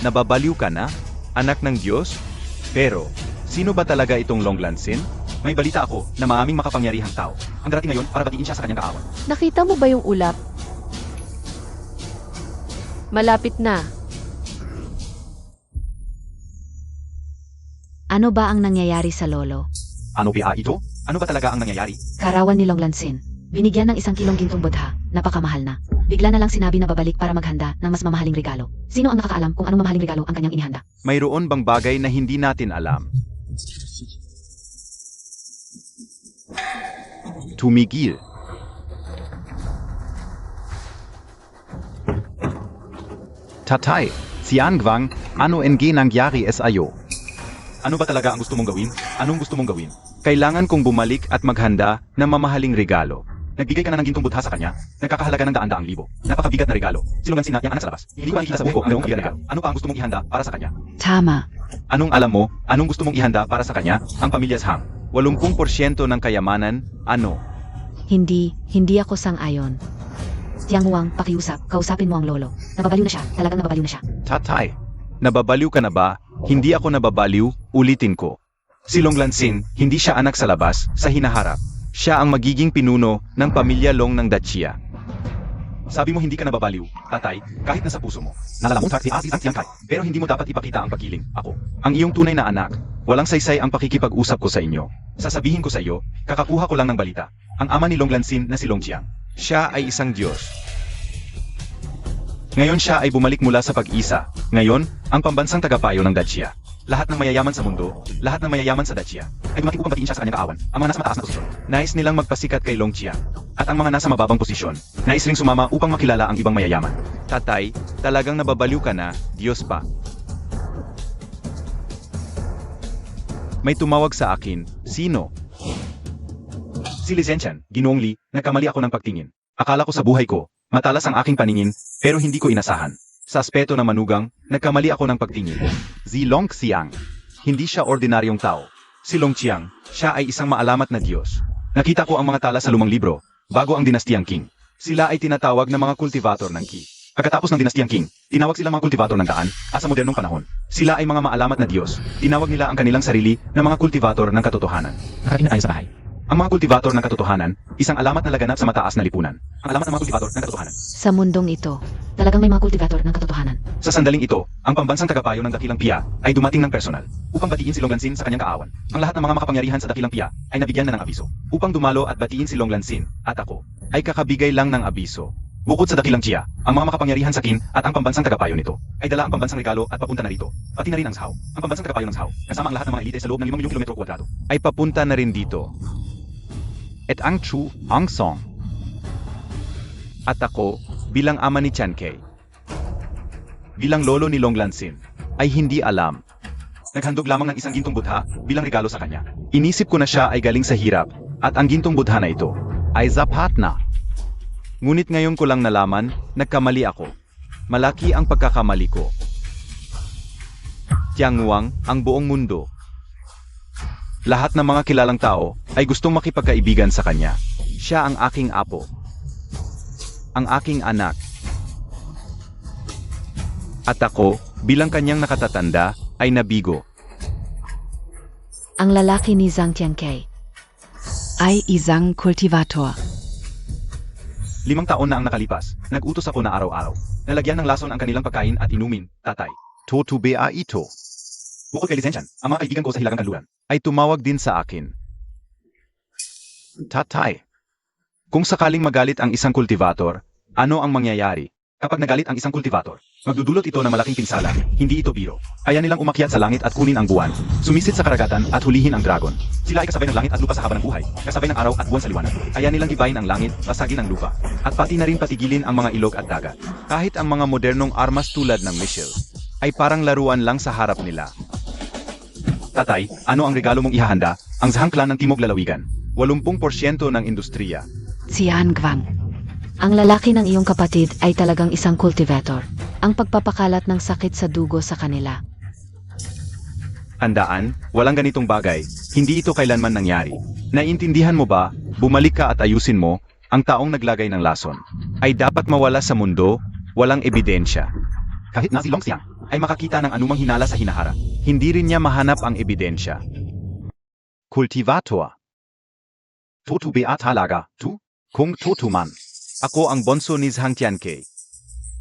[SPEAKER 4] Nababaliw ka na? Anak ng Diyos? Pero, sino ba talaga itong Long Lansin? May balita ako na maaming makapangyarihang tao. Ang darating ngayon para batiin siya sa kanyang kaawan.
[SPEAKER 2] Nakita mo ba yung ulap? Malapit na.
[SPEAKER 5] Ano ba ang nangyayari sa lolo?
[SPEAKER 4] Ano PA ito? Ano ba talaga ang nangyayari?
[SPEAKER 5] Karawan ni Long Lansin. Binigyan ng 1 kilong gintong budha. Napakamahal na. Bigla na lang sinabi na babalik para maghanda ng mas mamahaling regalo. Sino ang nakakaalam kung anong mamahaling regalo ang kanyang inihanda?
[SPEAKER 6] Mayroon bang bagay na hindi natin alam? Tumigil. Tatay, Xiangwang, ano NG nangyari SIO?
[SPEAKER 4] Ano ba talaga ang gusto mong gawin? Anong gusto mong gawin? Kailangan kong bumalik at maghanda ng mamahaling regalo. Nagbigay ka na ng gintong budha sa kanya, nagkakahalaga ng daan-daang libo. Napakabigat na regalo. Silungan sina, yung anak sa labas. Hindi ko makikita sa buhay ko ang gawang regalo. Ano pa ang gusto mong ihanda para sa kanya?
[SPEAKER 5] Tama.
[SPEAKER 4] Anong alam mo? Anong gusto mong ihanda para sa kanya? Ang pamilya Hang.
[SPEAKER 6] 80% ng kayamanan, ano?
[SPEAKER 5] Hindi ako sang-ayon. Yang Wang, pakiusap. Kausapin mo ang lolo. Nababaliw na siya. Talagang nababaliw na siya.
[SPEAKER 6] Tatay, nababaliw ka na ba? Hindi ako nababaliw, ulitin ko.
[SPEAKER 4] Si Long Lansin, hindi siya anak sa labas, sa hinaharap. Siya ang magiging pinuno ng pamilya Long ng Dacia. Sabi mo hindi ka nababaliw, tatay, kahit nasa puso mo. Nalala mo, pero hindi mo dapat ipakita ang pagkiling, ako. Ang iyong tunay na anak, walang saysay ang pakikipag-usap ko sa inyo. Sasabihin ko sa iyo, kakakuha ko lang ng balita. Ang ama ni Long Lansin na si Long Jiang. Siya ay isang Diyos. Ngayon siya ay bumalik mula sa pag-isa. Ngayon, ang pambansang tagapayo ng Dacia. Lahat ng mayayaman sa mundo, lahat ng mayayaman sa Dacia, ay dumating upang batiin siya sa kanyang kaawan. Ang mga nasa mataas na posisyon, nais nilang magpasikat kay Long Jiang. At ang mga nasa mababang posisyon, nais ring sumama upang makilala ang ibang mayayaman.
[SPEAKER 6] Tatay, talagang nababaliw ka na, Diyos pa. May tumawag sa akin, sino?
[SPEAKER 4] Si Li Zhenchen, Ginoong Li, nagkamali ako ng pagtingin. Akala ko sa buhay ko, matalas ang aking paningin, pero hindi ko inasahan. Sa aspeto na manugang, nagkamali ako ng pagtingin.
[SPEAKER 6] Si Long Xiang. Hindi siya ordinaryong tao.
[SPEAKER 4] Si Long Jiang, siya ay isang maalamat na Diyos. Nakita ko ang mga tala sa lumang libro, bago ang dinastiyang Qing. Sila ay tinatawag na mga kultivator ng Qi. Pagkatapos ng dinastiyang Qing, tinawag sila mga kultivator ng daan, at sa modernong panahon, sila ay mga maalamat na Diyos. Tinawag nila ang kanilang sarili na mga kultivator ng katotohanan.
[SPEAKER 1] Nakarating na tayo sa bahay.
[SPEAKER 4] Ang mga kultivator ng katotohanan, isang alamat na laganap sa mataas na lipunan. Ang alamat ng mga kultivator ng katotohanan.
[SPEAKER 5] Sa mundong ito, talagang may mga kultivator ng katotohanan.
[SPEAKER 4] Sa sandaling ito, ang pambansang tagapayo ng dakilang Pia ay dumating ng personal upang batiin si Long Lansin sa kanyang kaawan. Ang lahat ng mga makapangyarihan sa dakilang Pia ay nabigyan na ng abiso upang dumalo at batiin si Long Lansin at ako.
[SPEAKER 6] Ay kakabigay lang ng abiso.
[SPEAKER 4] Bukod sa dakilang Chia, ang mga makapangyarihan sa Qin at ang pambansang tagapayo nito ay dala ang pambansang regalo at papunta na rito. Pati na rin ang Zhao, ang pambansang tagapayo ng Zhao, kasama ang lahat ng mga elite sa loob ng 5 milyong kilometro kwadrado.
[SPEAKER 6] Ay papunta na rin dito. At ang Chu, ang Song. At ako, bilang ama ni Chen Kei,
[SPEAKER 4] Bilang lolo ni Long Lansin,
[SPEAKER 6] ay hindi alam.
[SPEAKER 4] naghandog lamang ng isang gintong budha bilang regalo sa kanya. Inisip ko na siya ay galing sa hirap, at ang gintong budha na ito ay sapat na. Ngunit ngayon ko lang nalaman, nagkamali ako. Malaki ang pagkakamali ko. Tiangwang, ang buong mundo. Lahat ng mga kilalang tao ay gustong makipagkaibigan sa kanya. Siya ang aking apo. Ang aking anak. At ako, bilang kanyang nakatatanda, ay nabigo.
[SPEAKER 5] Ang lalaki ni Zhang Tiankei ay isang kultivator.
[SPEAKER 4] 5 taon na ang nakalipas. Nag-utos ako na araw-araw. Nalagyan ng lason ang kanilang pagkain at inumin, tatay.
[SPEAKER 6] Toto ba ito?
[SPEAKER 4] Bukod kay Lisensian, ang mga kaibigan ko sa Hilagang Kanluran.
[SPEAKER 6] Ay tumawag din sa akin. Tatay, kung sakaling magalit ang isang kultivator, ano ang mangyayari?
[SPEAKER 4] Kapag nagalit ang isang kultivator, magdudulot ito ng malaking pinsala, hindi ito biro. Kaya nilang umakyat sa langit at kunin ang buwan, sumisid sa karagatan at hulihin ang dragon. Sila ay kasabay ng langit at lupa sa haba ng buhay, kasabay ng araw at buwan sa liwanag. Kaya nilang gibayin ang langit, basagin ang lupa, at pati na rin patigilin ang mga ilog at dagat.
[SPEAKER 6] Kahit ang mga modernong armas tulad ng missile, ay parang laruan lang sa harap nila.
[SPEAKER 4] Tatay, ano ang regalo mong ihahanda? Ang Zhang Clan ng Timog Lalawigan.
[SPEAKER 6] 80% ng industriya.
[SPEAKER 5] Xian Guang. Ang lalaki ng iyong kapatid ay talagang isang cultivator. Ang pagpapakalat ng sakit sa dugo sa kanila.
[SPEAKER 6] Handaan, walang ganitong bagay. Hindi ito kailanman nangyari. Naiintindihan mo ba, bumalik ka at ayusin mo, ang taong naglagay ng lason ay dapat mawala sa mundo, walang ebidensya.
[SPEAKER 4] Kahit na si Longxiang ay makakita ng anumang hinala sa hinahara.
[SPEAKER 6] Hindi rin niya mahanap ang ebidensya. Kultivator.
[SPEAKER 4] Toto ba talaga, tu?
[SPEAKER 6] Kung totoo man, ako ang bonso ni Zhang Tiankei.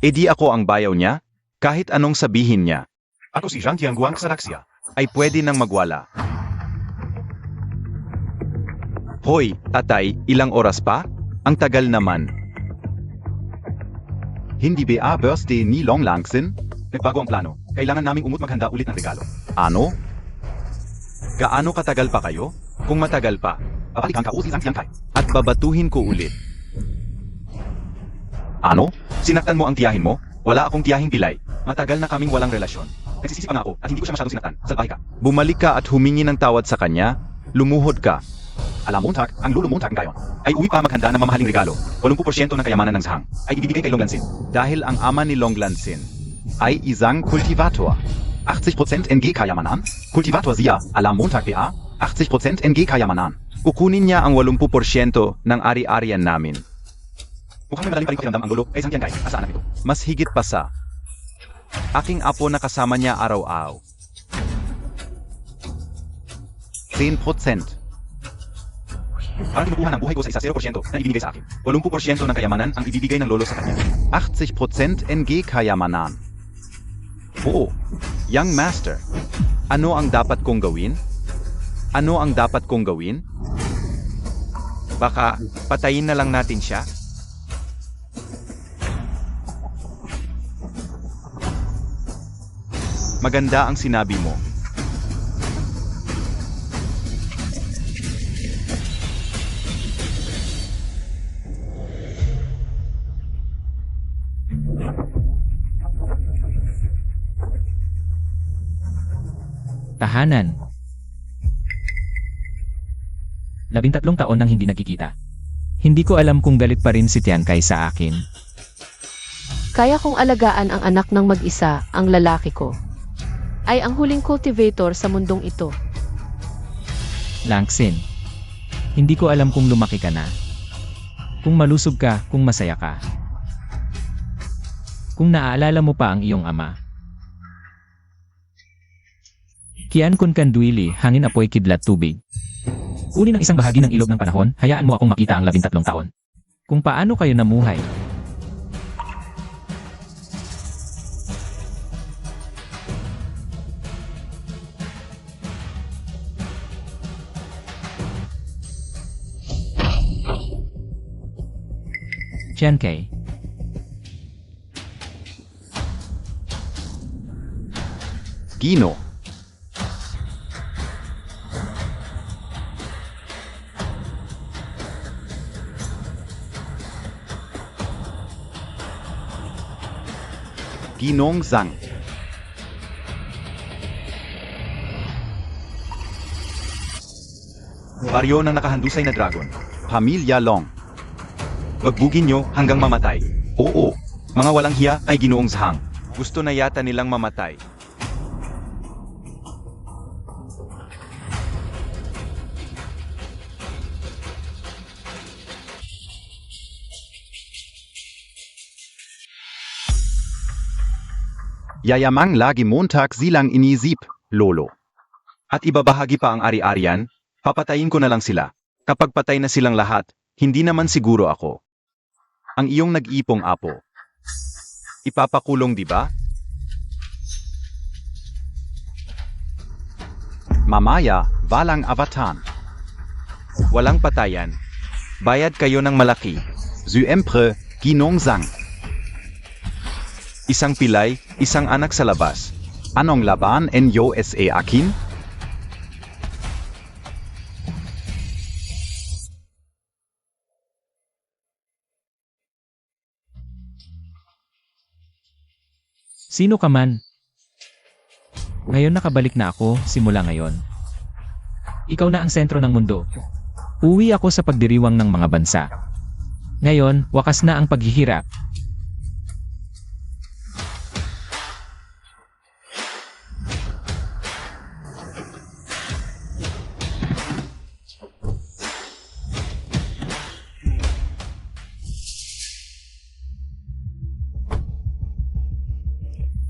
[SPEAKER 6] E di ako ang bayaw niya, kahit anong sabihin niya,
[SPEAKER 4] Ako si Zhang Tiangguang sa Raxia.
[SPEAKER 6] ay pwede nang magwala. Hoy, tatay, ilang oras pa? Ang tagal naman.
[SPEAKER 4] Hindi ba birthday ni Long Langsin? Nagbago ang plano. Kailangan naming maghanda ulit ng regalo.
[SPEAKER 6] Ano? Gaano katagal pa kayo? Kung matagal pa,
[SPEAKER 4] Papalikan ka o si Zhang Tiangkai.
[SPEAKER 6] at babatuhin ko ulit.
[SPEAKER 4] Ano? Sinaktan mo ang tiyahin mo? Wala akong tiyahing pilay. Matagal na kaming walang relasyon. Nagsisisi pa nga ako at hindi ko siya masyadong sinaktan. Salbahe ka.
[SPEAKER 6] Bumalik ka at humingi ng tawad sa kanya, lumuhod ka.
[SPEAKER 4] Alam Montag, ang Lolo Montag ngayon ay uwi pa maghanda ng mamahaling regalo. 80% ng kayamanan ng Zhang ay ibibigay kay Long Lansin.
[SPEAKER 6] Dahil ang ama ni Long Lansin ay isang kultivator.
[SPEAKER 4] 80% NG kayamanan? Kultivator siya, alam Montag PA, 80% NG kayamanan.
[SPEAKER 6] Kukunin niya ang 80% ng ari-arian namin.
[SPEAKER 4] Mukhang may malalim pa rin pakiramdam ang Lolo kay Zhang Tiangkai at sa anak nito.
[SPEAKER 6] Mas higit pa sa aking apo na kasama niya araw-araw. 10%.
[SPEAKER 4] Parang kinukuha ng buhay ko sa isa 0% na ibinigay sa akin. 80% ng kayamanan ang ibibigay ng Lolo sa kanya.
[SPEAKER 6] 80% NG kayamanan. Oo, young master. Ano ang dapat kong gawin? Ano ang dapat kong gawin? Baka patayin na lang natin siya? Maganda ang sinabi mo.
[SPEAKER 1] Tahanan. 13 taon nang hindi nagkikita. Hindi ko alam kung galit pa rin si Tiangkai sa akin.
[SPEAKER 2] Kaya kong alagaan ang anak ng mag-isa, ang lalaki ko. Ay ang huling cultivator sa mundong ito.
[SPEAKER 1] Langsin. Hindi ko alam kung lumaki ka na. Kung malusog ka, kung masaya ka. Kung naaalala mo pa ang iyong ama. Kian kun kanduili, hangin apoy kidlat tubig. Uli ng isang bahagi ng ilog ng panahon, hayaan mo akong makita ang 13 taon. Kung paano kayo namuhay. Tiangkai.
[SPEAKER 6] Gino. Ginong Zhang.
[SPEAKER 4] baryo ng nakahandusay na dragon.
[SPEAKER 6] Pamilya Long.
[SPEAKER 4] Wagbugin nyo hanggang mamatay. Oo, mga walang hiya ay Ginoong Zhang.
[SPEAKER 6] Gusto na yata nilang mamatay. Yayamang lagi Montag silang inisip, Lolo.
[SPEAKER 4] At ibabahagi pa ang ari-arian, papatayin ko na lang sila. Kapag patay na silang lahat, hindi naman siguro ako. Ang iyong nag-ipong apo. Ipapakulong, di ba?
[SPEAKER 6] Mamaya, walang avatan.
[SPEAKER 4] Walang patayan. Bayad kayo ng malaki.
[SPEAKER 6] Syempre, Ginong Zhang.
[SPEAKER 4] Isang pilay, isang anak sa labas.
[SPEAKER 6] Anong laban en USA akin?
[SPEAKER 1] Sino ka man? Ngayon nakabalik na ako, simula ngayon. Ikaw na ang sentro ng mundo. Uwi ako sa pagdiriwang ng mga bansa. Ngayon, wakas na ang paghihirap.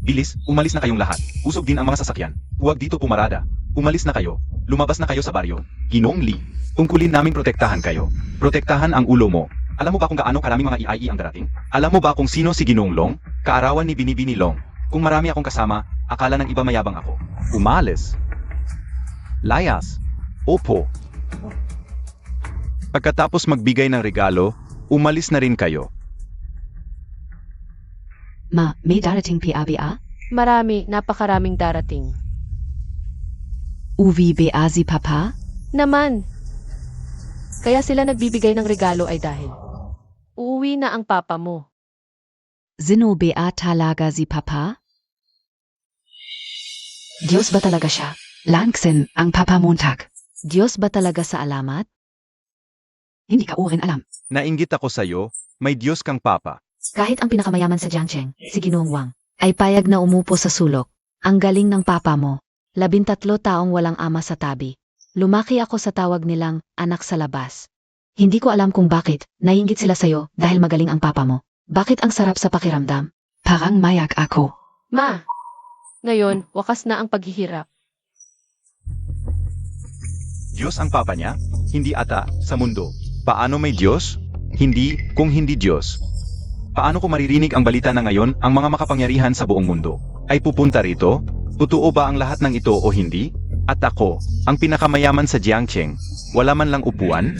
[SPEAKER 4] Bilis, umalis na kayong lahat. Usog din ang mga sasakyan. Huwag dito pumarada. Umalis na kayo. Lumabas na kayo sa baryo. Ginoong Lee, tungkulin naming protektahan kayo. Protektahan ang ulo mo. Alam mo ba kung gaano karaming mga EIE ang darating? Alam mo ba kung sino si Ginoong Long? Kaarawan ni Binibini Long. Kung marami akong kasama, akala ng iba mayabang ako.
[SPEAKER 6] Umalis. Layas. Opo. Pagkatapos magbigay ng regalo, umalis na rin kayo.
[SPEAKER 5] Ma, may darating PABA?
[SPEAKER 2] Marami, napakaraming darating.
[SPEAKER 5] Uwi ba si Papa?
[SPEAKER 2] Naman. Kaya sila nagbibigay ng regalo ay dahil uuwi na ang papa mo.
[SPEAKER 5] Sino ba talaga si Papa? Diyos ba talaga siya? Langsen ang Papa Montag. Diyos ba talaga sa alamat? Hindi ka rin alam.
[SPEAKER 6] Nainggit ako sa'yo, may Diyos kang papa.
[SPEAKER 5] Kahit ang pinakamayaman sa Jiangcheng, si Ginoong Wang, ay payag na umupo sa sulok. Ang galing ng papa mo. 13 taong walang ama sa tabi. Lumaki ako sa tawag nilang anak sa labas. Hindi ko alam kung bakit, naiinggit sila sa'yo dahil magaling ang papa mo. Bakit ang sarap sa pakiramdam? Parang mayak ako.
[SPEAKER 2] Ma! Ngayon, wakas na ang paghihirap.
[SPEAKER 4] Diyos ang papa niya? Hindi ata, sa mundo. Paano may Diyos? Hindi, kung hindi Diyos. Paano ko maririnig ang balita na ngayon ang mga makapangyarihan sa buong mundo? Ay pupunta rito? Totoo ba ang lahat ng ito o hindi? At ako, ang pinakamayaman sa Jiangcheng, wala man lang upuan?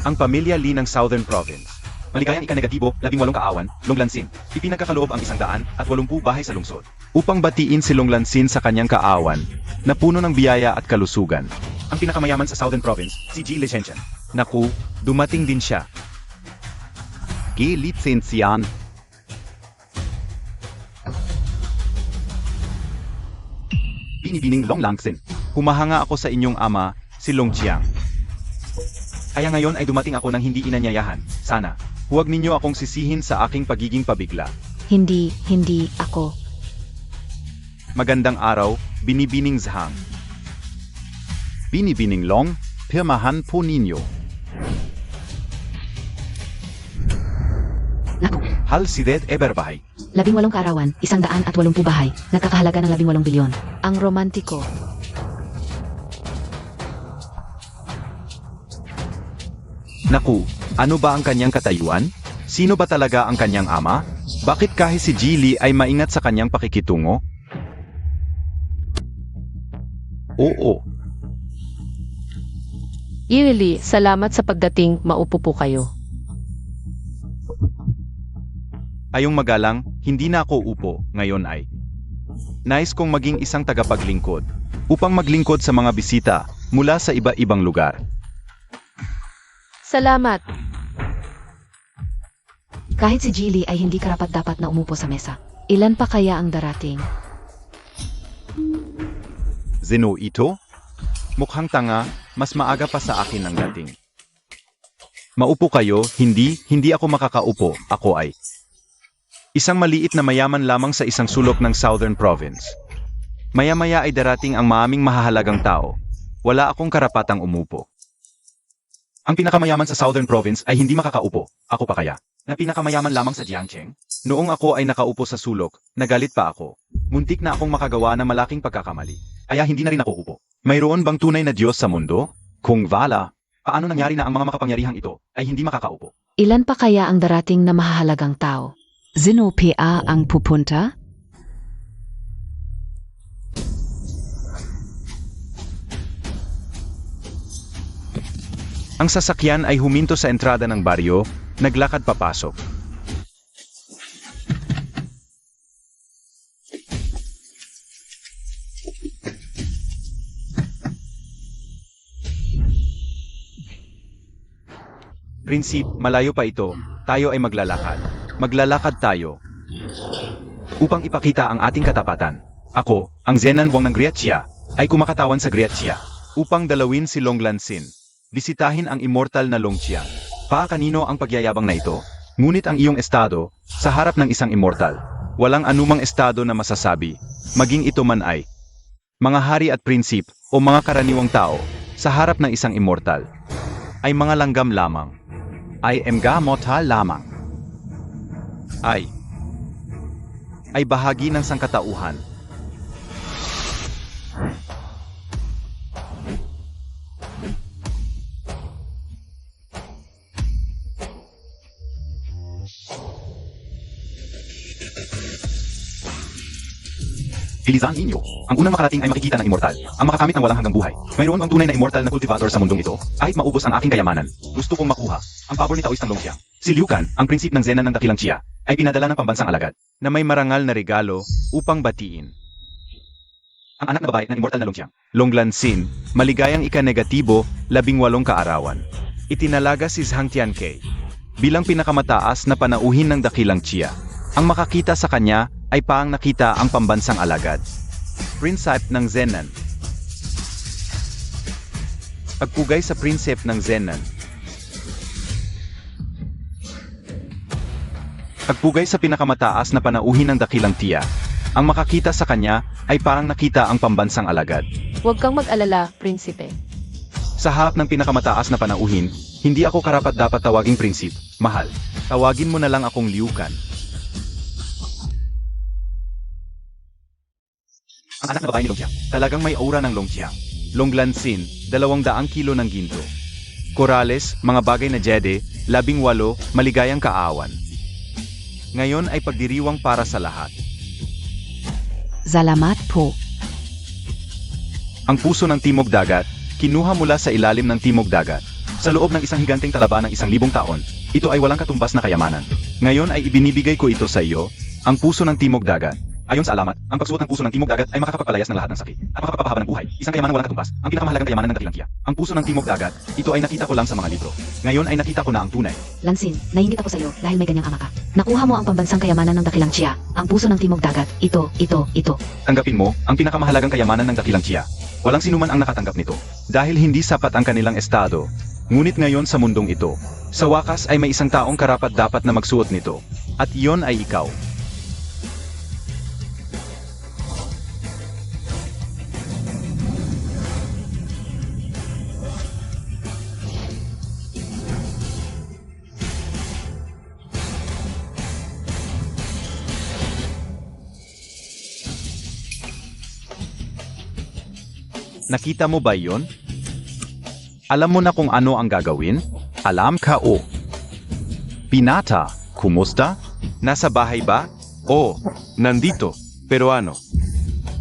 [SPEAKER 4] Ang pamilya Li ng Southern Province. Maligayang ika-negatibo, 18 kaawan, Longlansin. Ipinagkakaloob ang 180 bahay sa lungsod. Upang batiin si Longlansin sa kanyang kaawan, na puno ng biyaya at kalusugan. Ang pinakamayaman sa Southern Province, si Ji Lichenshan. Naku, dumating din siya.
[SPEAKER 6] G-Lizenzian.
[SPEAKER 4] Binibining Longlangsin. Humahanga ako sa inyong ama, si Long Qiang. Kaya ngayon ay dumating ako ng hindi inanyayahan. Sana, huwag ninyo akong sisihin sa aking pagiging pabigla.
[SPEAKER 5] Hindi ako.
[SPEAKER 4] Magandang araw, Binibining Zhang.
[SPEAKER 6] Binibining Long, pirmahan po ninyo.
[SPEAKER 5] Naku,
[SPEAKER 4] Hal Sidet Eberbahay.
[SPEAKER 5] 18 kaarawan, 180 bahay, nagkakahalaga ng 18 bilyon. Ang romantiko.
[SPEAKER 4] Naku, ano ba ang kanyang katayuan? Sino ba talaga ang kanyang ama? Bakit kahit si Jili ay maingat sa kanyang pakikitungo? Oo,
[SPEAKER 2] Irili, salamat sa pagdating, maupo po kayo.
[SPEAKER 4] ayong magalang, hindi na ako upo, ngayon ay. Nais kong maging isang tagapaglingkod, upang maglingkod sa mga bisita, mula sa iba-ibang lugar.
[SPEAKER 2] Salamat.
[SPEAKER 5] Kahit si Jilly ay hindi karapat-dapat na umupo sa mesa. Ilan pa kaya ang darating?
[SPEAKER 6] Sino ito?
[SPEAKER 4] Mukhang tanga,
[SPEAKER 6] Mas maaga pa sa akin ang dating. Maupo kayo, hindi ako makakaupo, ako ay isang maliit na mayaman lamang sa isang sulok ng Southern Province. Maya-maya ay darating ang maaming mahahalagang tao. Wala akong karapatang umupo. Ang pinakamayaman sa Southern Province ay hindi makakaupo, ako pa kaya. Na pinakamayaman lamang sa Jiangcheng? Noong ako ay nakaupo sa sulok, nagalit pa ako. Muntik na akong makagawa ng malaking pagkakamali. Kaya hindi na rin ako upo. Mayroon bang tunay na Diyos sa mundo? Kung wala, paano nangyari na ang mga makapangyarihang ito ay hindi makakaupo?
[SPEAKER 5] Ilan pa kaya ang darating na mahahalagang tao? Sino PA ang pupunta?
[SPEAKER 6] Ang sasakyan ay huminto sa entrada ng baryo, naglakad papasok. Prinsip, malayo pa ito, tayo ay maglalakad. Maglalakad tayo. Upang ipakita ang ating katapatan. Ako, ang Zenan Wang ng Griatia, ay kumakatawan sa Griatia. Upang dalawin si Long Lansin. Bisitahin ang immortal na Long Qiang. Kanino ang pagyayabang na ito? Ngunit ang iyong estado, sa harap ng isang immortal, walang anumang estado na masasabi, maging ito man ay mga hari at prinsip o mga karaniwang tao, sa harap ng isang immortal, ay mga langgam lamang. Ay mga mortal lamang. Ay bahagi ng sangkatauhan.
[SPEAKER 4] Bilisan ninyo. Ang unang makarating ay makikita ng immortal, ang makakamit ng walang hanggang buhay. Mayroon bang tunay na immortal na cultivator sa mundong ito? Kahit maubos ang aking kayamanan, gusto kong makuha ang pabor ni Taoist ng Long Qiang. Si Liu Kan, ang prinsip ng Zenan ng Dakilang Xia, ay pinadala ng pambansang alagad
[SPEAKER 6] Na may marangal na regalo upang batiin.
[SPEAKER 4] ang anak na babae ng immortal na Long Qiang.
[SPEAKER 6] Long Lansin, maligayang ika-negatibo, 18 kaarawan. Itinalaga si Zhang Tiankei bilang pinakamataas na panauhin ng Dakilang Xia. Ang makakita sa kanya ay paang nakita ang pambansang alagad. Prinsip ng Zenan. Pagpugay sa prinsip ng Zenan. Pagpugay sa pinakamataas na panauhin ng Dakilang Xia. Ang makakita sa kanya ay parang nakita ang pambansang alagad.
[SPEAKER 2] Huwag kang mag-alala, prinsipe.
[SPEAKER 6] Sa harap ng pinakamataas na panauhin, hindi ako karapat-dapat tawaging prinsip, mahal. Tawagin mo na lang akong Liu Kan.
[SPEAKER 4] Ang anak na babae ni Long Qiang.
[SPEAKER 6] Talagang may aura ng Long Qiang. Long Lansin, 200 kilo ng ginto. Corales, mga bagay na jede, 18, maligayang kaawan. Ngayon ay pagdiriwang para sa lahat.
[SPEAKER 5] Salamat po.
[SPEAKER 6] Ang puso ng Timog Dagat, kinuha mula sa ilalim ng Timog Dagat.
[SPEAKER 4] Sa loob ng isang higanteng talaba ng 1,000 taon, ito ay walang katumbas na kayamanan.
[SPEAKER 6] Ngayon ay ibinibigay ko ito sa iyo, ang puso ng Timog Dagat.
[SPEAKER 4] Ayon sa alamat, ang pagsuot ng puso ng Timog Dagat ay makakapagpalayas ng lahat ng sakit at makakapahaba ng buhay. Isang kayamanan walang katumbas, ang pinakamahalagang kayamanan ng Dakilang Xia. Ang puso ng Timog Dagat, ito ay nakita ko lang sa mga libro. Ngayon ay nakita ko na ang tunay.
[SPEAKER 5] Lansin, nainggit ako sa iyo dahil may ganyang ama ka. Nakuha mo ang pambansang kayamanan ng Dakilang Xia, ang puso ng Timog Dagat. Ito.
[SPEAKER 4] Tanggapin mo ang pinakamahalagang kayamanan ng Dakilang Xia. Walang sinuman ang nakatanggap nito.
[SPEAKER 6] Dahil hindi sapat ang kanilang estado, ngunit ngayon sa mundong ito, sa wakas ay may isang taong karapat-dapat na magsuot nito. At iyon ay ikaw. Nakita mo ba iyon? Alam mo na kung ano ang gagawin? Alam ka o. Pinata, kumusta? Nasa bahay ba? Oo, nandito. Pero ano?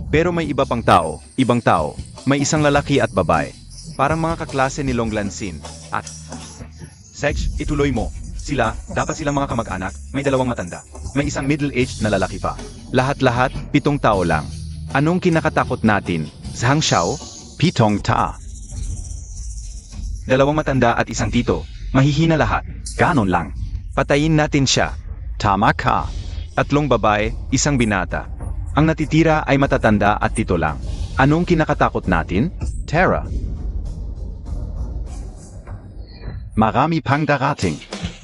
[SPEAKER 6] Pero may iba pang tao, ibang tao. May isang lalaki at babae. Parang mga kaklase ni Long Lansin. At
[SPEAKER 4] Sedge, ituloy mo. Sila, dapat silang mga kamag-anak, may 2 matanda. May isang middle-aged na lalaki pa.
[SPEAKER 6] lahat-lahat, 7 tao lang. Anong kinakatakot natin? Zhang Xiao? 7 ta.
[SPEAKER 4] 2 matanda at isang tito. Mahihina lahat. Ganon lang.
[SPEAKER 6] Patayin natin siya. Tama ka. 3 babae, 1 binata. Ang natitira ay matatanda at 7 lang. Anong kinakatakot natin? Terra. Marami pang darating.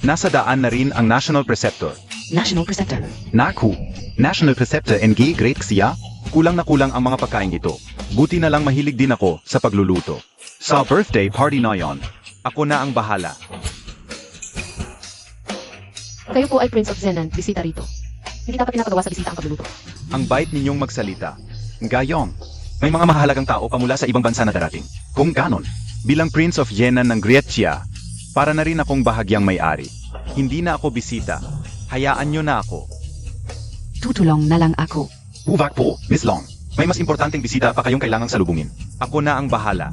[SPEAKER 6] Nasa daan na rin ang National Preceptor.
[SPEAKER 5] National Preceptor.
[SPEAKER 6] Naku, National Preceptor NG Great siya? Kulang na kulang ang mga pagkain ito. Buti na lang mahilig din ako sa pagluluto. Sa birthday party na yon, ako na ang bahala.
[SPEAKER 3] Kayo po ay Prince of Zenan, bisita rito. Hindi dapat pinapagawa sa bisita ang pagluluto.
[SPEAKER 6] Ang bait ninyong magsalita. Gayong, may mga mahalagang tao pa mula sa ibang bansa na darating. Kung ganon, bilang Prince of Yenan ng Grecia, para na rin akong bahagyang may-ari. Hindi na ako bisita. Hayaan nyo na ako.
[SPEAKER 5] Tutulong na lang ako.
[SPEAKER 6] Huwag po, Miss Long. May mas importanteng bisita pa kayong kailangang salubungin. Ako na ang bahala.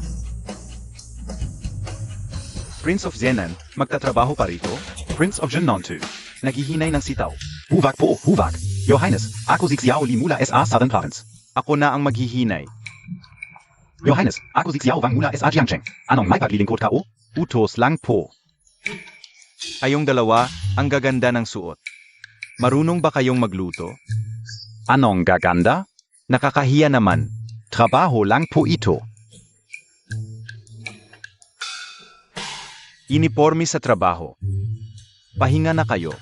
[SPEAKER 6] Prince of Zenan, magtatrabaho pa rito? Prince of Jenon 2. Naghihinay ng sitaw. Huwag po, huwag. Your Highness, ako si Xiao Li mula SA Southern Province. Ako na ang maghihinay. Your Highness, ako si Xiao Wang mula SA Jiangcheng. Anong may paglilingkod ka o? Utos lang po. Kayong dalawa, ang gaganda ng suot. Marunong ba kayong magluto? Anong gaganda? Nakakahiya naman. Trabaho lang po ito. Uniforme sa trabaho. Pahinga na kayo.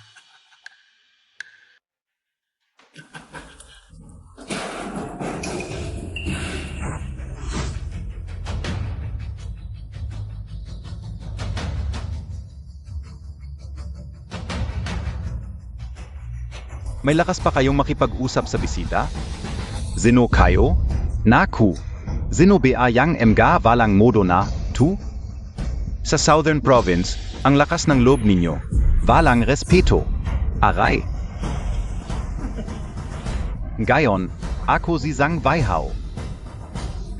[SPEAKER 6] May lakas pa kayong makipag-usap sa bisita? Zino kayo? Naku, zino ba yang mga walang modo na, tu? Sa Southern Province, ang lakas ng loob ninyo, walang respeto. Aray. Gayon, ako si Zhang Weihao.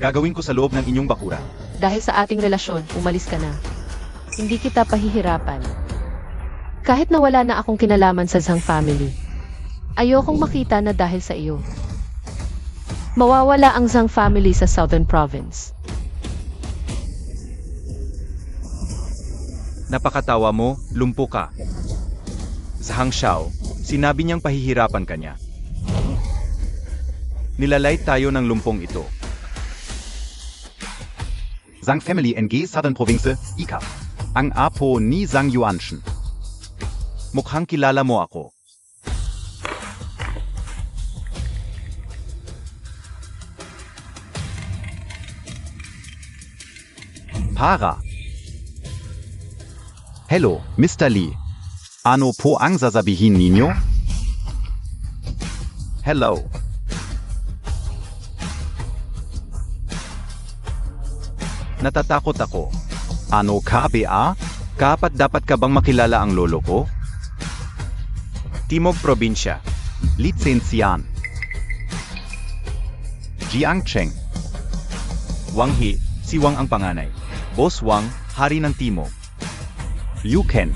[SPEAKER 6] Gagawin ko sa loob ng inyong bakura.
[SPEAKER 2] Dahil sa ating relasyon, umalis ka na. Hindi kita pahihirapan. Kahit na wala na akong kinalaman sa Zhang family. Ayokong makita na dahil sa iyo. Mawawala ang Zhang family sa Southern Province.
[SPEAKER 6] Napakatawa mo, lumpo ka. Sa Hang Xiao, sinabi niyang pahihirapan ka niya. Nilalay tayo ng lumpong ito. Zhang Family NG Southern Province, Ika. Ang apo ni Zhang Yuanshen. Mukhang kilala mo ako. Para. Hello, Mr. Lee. Ano po ang sasabihin ninyo? Hello. Natatakot ako. Ano ka ba? Kapat dapat ka bang makilala ang lolo ko? Timog Probinsya. Lisensiyan. Jiangcheng. Wang He, si Wang ang panganay. Boss Wang, hari ng Timog. Liu Ken.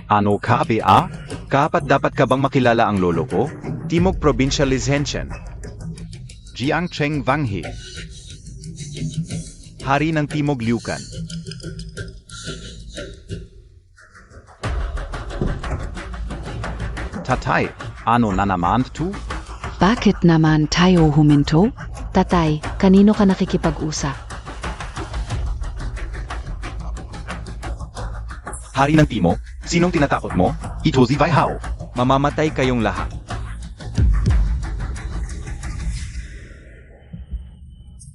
[SPEAKER 6] Ano ka ba? Kapat dapat ka bang makilala ang lolo ko? Timog Provincial Lisensiyan. Jiangcheng Wang He. Hari ng Timog Liukan. Tatay, ano na naman tu?
[SPEAKER 5] Bakit naman tayo huminto? Tatay, kanino ka nakikipag-usap?
[SPEAKER 6] Hari ng Timog? Sinong tinatakot mo? Ito si Weihao. Mamamatay kayong lahat.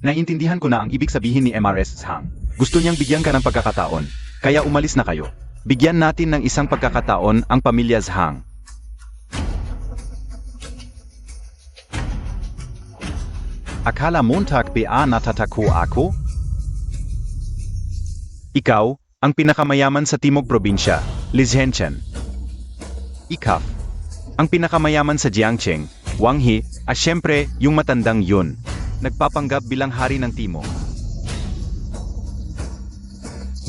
[SPEAKER 6] Naiintindihan ko na ang ibig sabihin ni MRS Zhang. Gusto niyang bigyan ka ng pagkakataon, kaya umalis na kayo. Bigyan natin ng isang pagkakataon ang pamilya Zhang. Akala Montag ba natatako ako? Ikaw, ang pinakamayaman sa Timog Probinsya, Lisensiyan. Ikaf, ang pinakamayaman sa Jiangcheng, Wang He, at syempre, yung matandang yun. Nagpapanggap bilang hari ng Timog.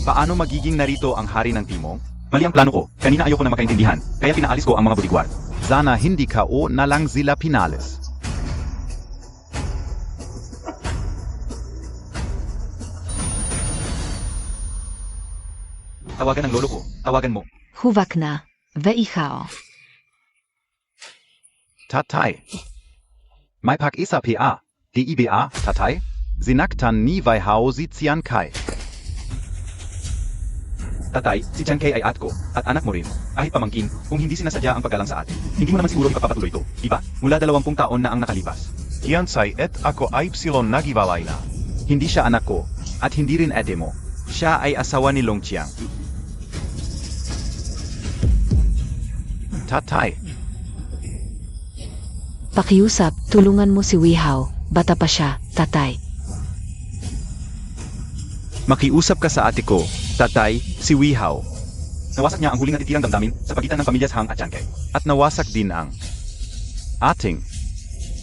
[SPEAKER 6] Paano magiging narito ang hari ng Timog? Mali ang plano ko. Kanina ayoko na makaintindihan, kaya pinaalis ko ang mga bodyguard. Sana hindi ka o na lang sila pinalis. Tawagan ang lolo ko. Tawagan mo.
[SPEAKER 5] Huwag na, Weihao.
[SPEAKER 6] Tatay. May pakisa pa. Di iba, tatay? Zinaktan ni Wei Hao si Chiang Kai.
[SPEAKER 4] Tatay, si Chiang Kai ay at ko, at anak mo rin. Kahit pamangkin, kung hindi sinasadya ang paggalang sa atin, hindi mo naman siguro ipagpapatuloy ito, di ba? Mula 20 taon na ang nakalipas.
[SPEAKER 6] Tiansay et ako ay psilon nagiwalay na.
[SPEAKER 4] Hindi siya anak ko, at hindi rin ate mo. Siya ay asawa ni Long Chiang.
[SPEAKER 6] Tatay.
[SPEAKER 5] Pakiusap, tulungan mo si Wihao. Bata pa siya, tatay.
[SPEAKER 4] Makiusap ka sa ate ko, tatay, si Wei Hao. Nawasak niya ang huling natitirang damdamin sa pagitan ng pamilya Hang at Chiang Kai.
[SPEAKER 6] At nawasak din ang ating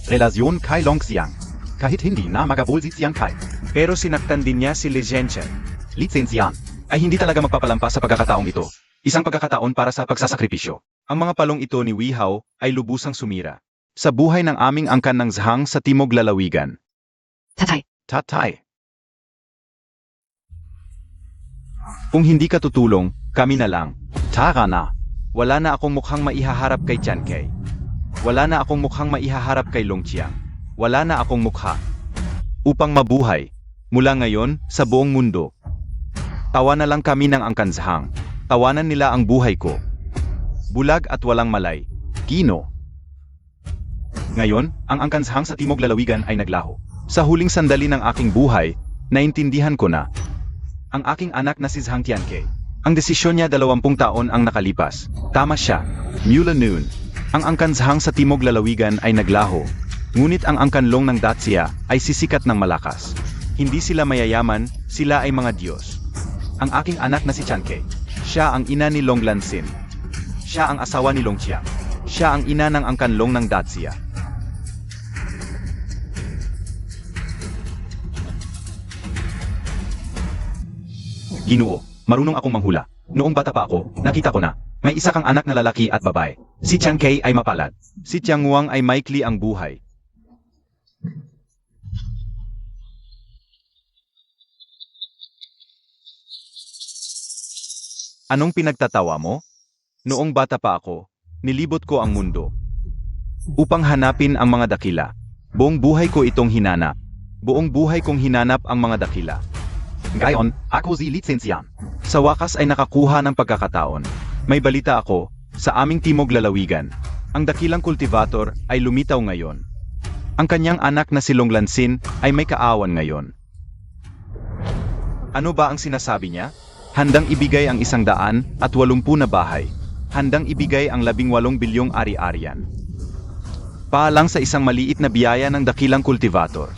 [SPEAKER 4] Relasyon kay Long Xiang. Kahit hindi na magabol si Chiang Kai.
[SPEAKER 6] pero sinaktan din niya si Li Zhenchen.
[SPEAKER 4] Li Zhenxian ay hindi talaga magpapalampas sa pagkakataong ito. Isang pagkakataon para sa pagsasakripisyo.
[SPEAKER 6] Ang mga palong ito ni Wei Hao ay lubusang sumira sa buhay ng aming angkan ng Zhang sa Timog Lalawigan.
[SPEAKER 5] Tatay.
[SPEAKER 6] Tatay. Kung hindi ka tutulong, kami na lang. Tara na. Wala na akong mukhang maihaharap kay Chiang Kai. Wala na akong mukhang maihaharap kay Long Chiang. Wala na akong mukha. Upang mabuhay, mula ngayon, sa buong mundo. Tawa na lang kami ng angkan Zhang. Tawanan nila ang buhay ko. Bulag at walang malay. Kino.
[SPEAKER 4] Ngayon, ang angkan Hang sa Timog Lalawigan ay naglaho.
[SPEAKER 6] Sa huling sandali ng aking buhay, naintindihan ko na
[SPEAKER 4] Ang aking anak na si Zhang Tiankai.
[SPEAKER 6] ang desisyon niya 20 taon ang nakalipas. Tama siya. Mula noon, ang angkan Zhang sa Timog Lalawigan ay naglaho. Ngunit ang angkan Long ng Dacia ay sisikat ng malakas. Hindi sila mayayaman, sila ay mga Diyos.
[SPEAKER 4] Ang aking anak na si Chiang Kai.
[SPEAKER 6] Siya ang ina ni Long Lansin.
[SPEAKER 4] Siya ang asawa ni Long Chiang.
[SPEAKER 6] Siya ang ina ng angkan Long ng Dacia.
[SPEAKER 4] Ginoo, marunong akong manghula. Noong bata pa ako, nakita ko na, may isa kang anak na lalaki at babae. Si Chiang Kai ay mapalad.
[SPEAKER 6] Si Chiang Wang ay maikli ang buhay. Anong pinagtatawa mo? Noong bata pa ako, nilibot ko ang mundo. Upang hanapin ang mga dakila. Buong buhay ko itong hinanap. Buong buhay kong hinanap ang mga dakila.
[SPEAKER 4] Ngayon, ako si Li Zhenxian.
[SPEAKER 6] Sa wakas ay nakakuha ng pagkakataon. May balita ako, sa aming Timog Lalawigan. Ang dakilang kultivator ay lumitaw ngayon. Ang kanyang anak na si Long Lansin ay may kaawan ngayon. Ano ba ang sinasabi niya? Handang ibigay ang 180 na bahay. Handang ibigay ang 18 bilyong ari-arian. Paalang sa isang maliit na biyaya ng dakilang kultivator.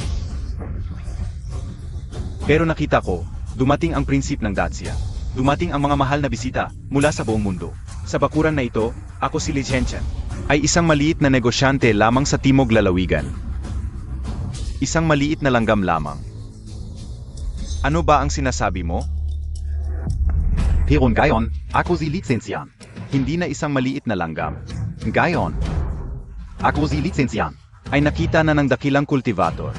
[SPEAKER 6] Pero nakita ko, dumating ang prinsip ng Dacia. Dumating ang mga mahal na bisita mula sa buong mundo. Sa bakuran na ito, ako si Li Zhenchen, ay isang maliit na negosyante lamang sa Timog Lalawigan. Isang maliit na langgam lamang. Ano ba ang sinasabi mo?
[SPEAKER 4] Pero ngayon, ako si Li Zhenxian.
[SPEAKER 6] Hindi na isang maliit na langgam.
[SPEAKER 4] Ngayon, ako si Li Zhenxian.
[SPEAKER 6] Ay nakita na ng dakilang kultivator.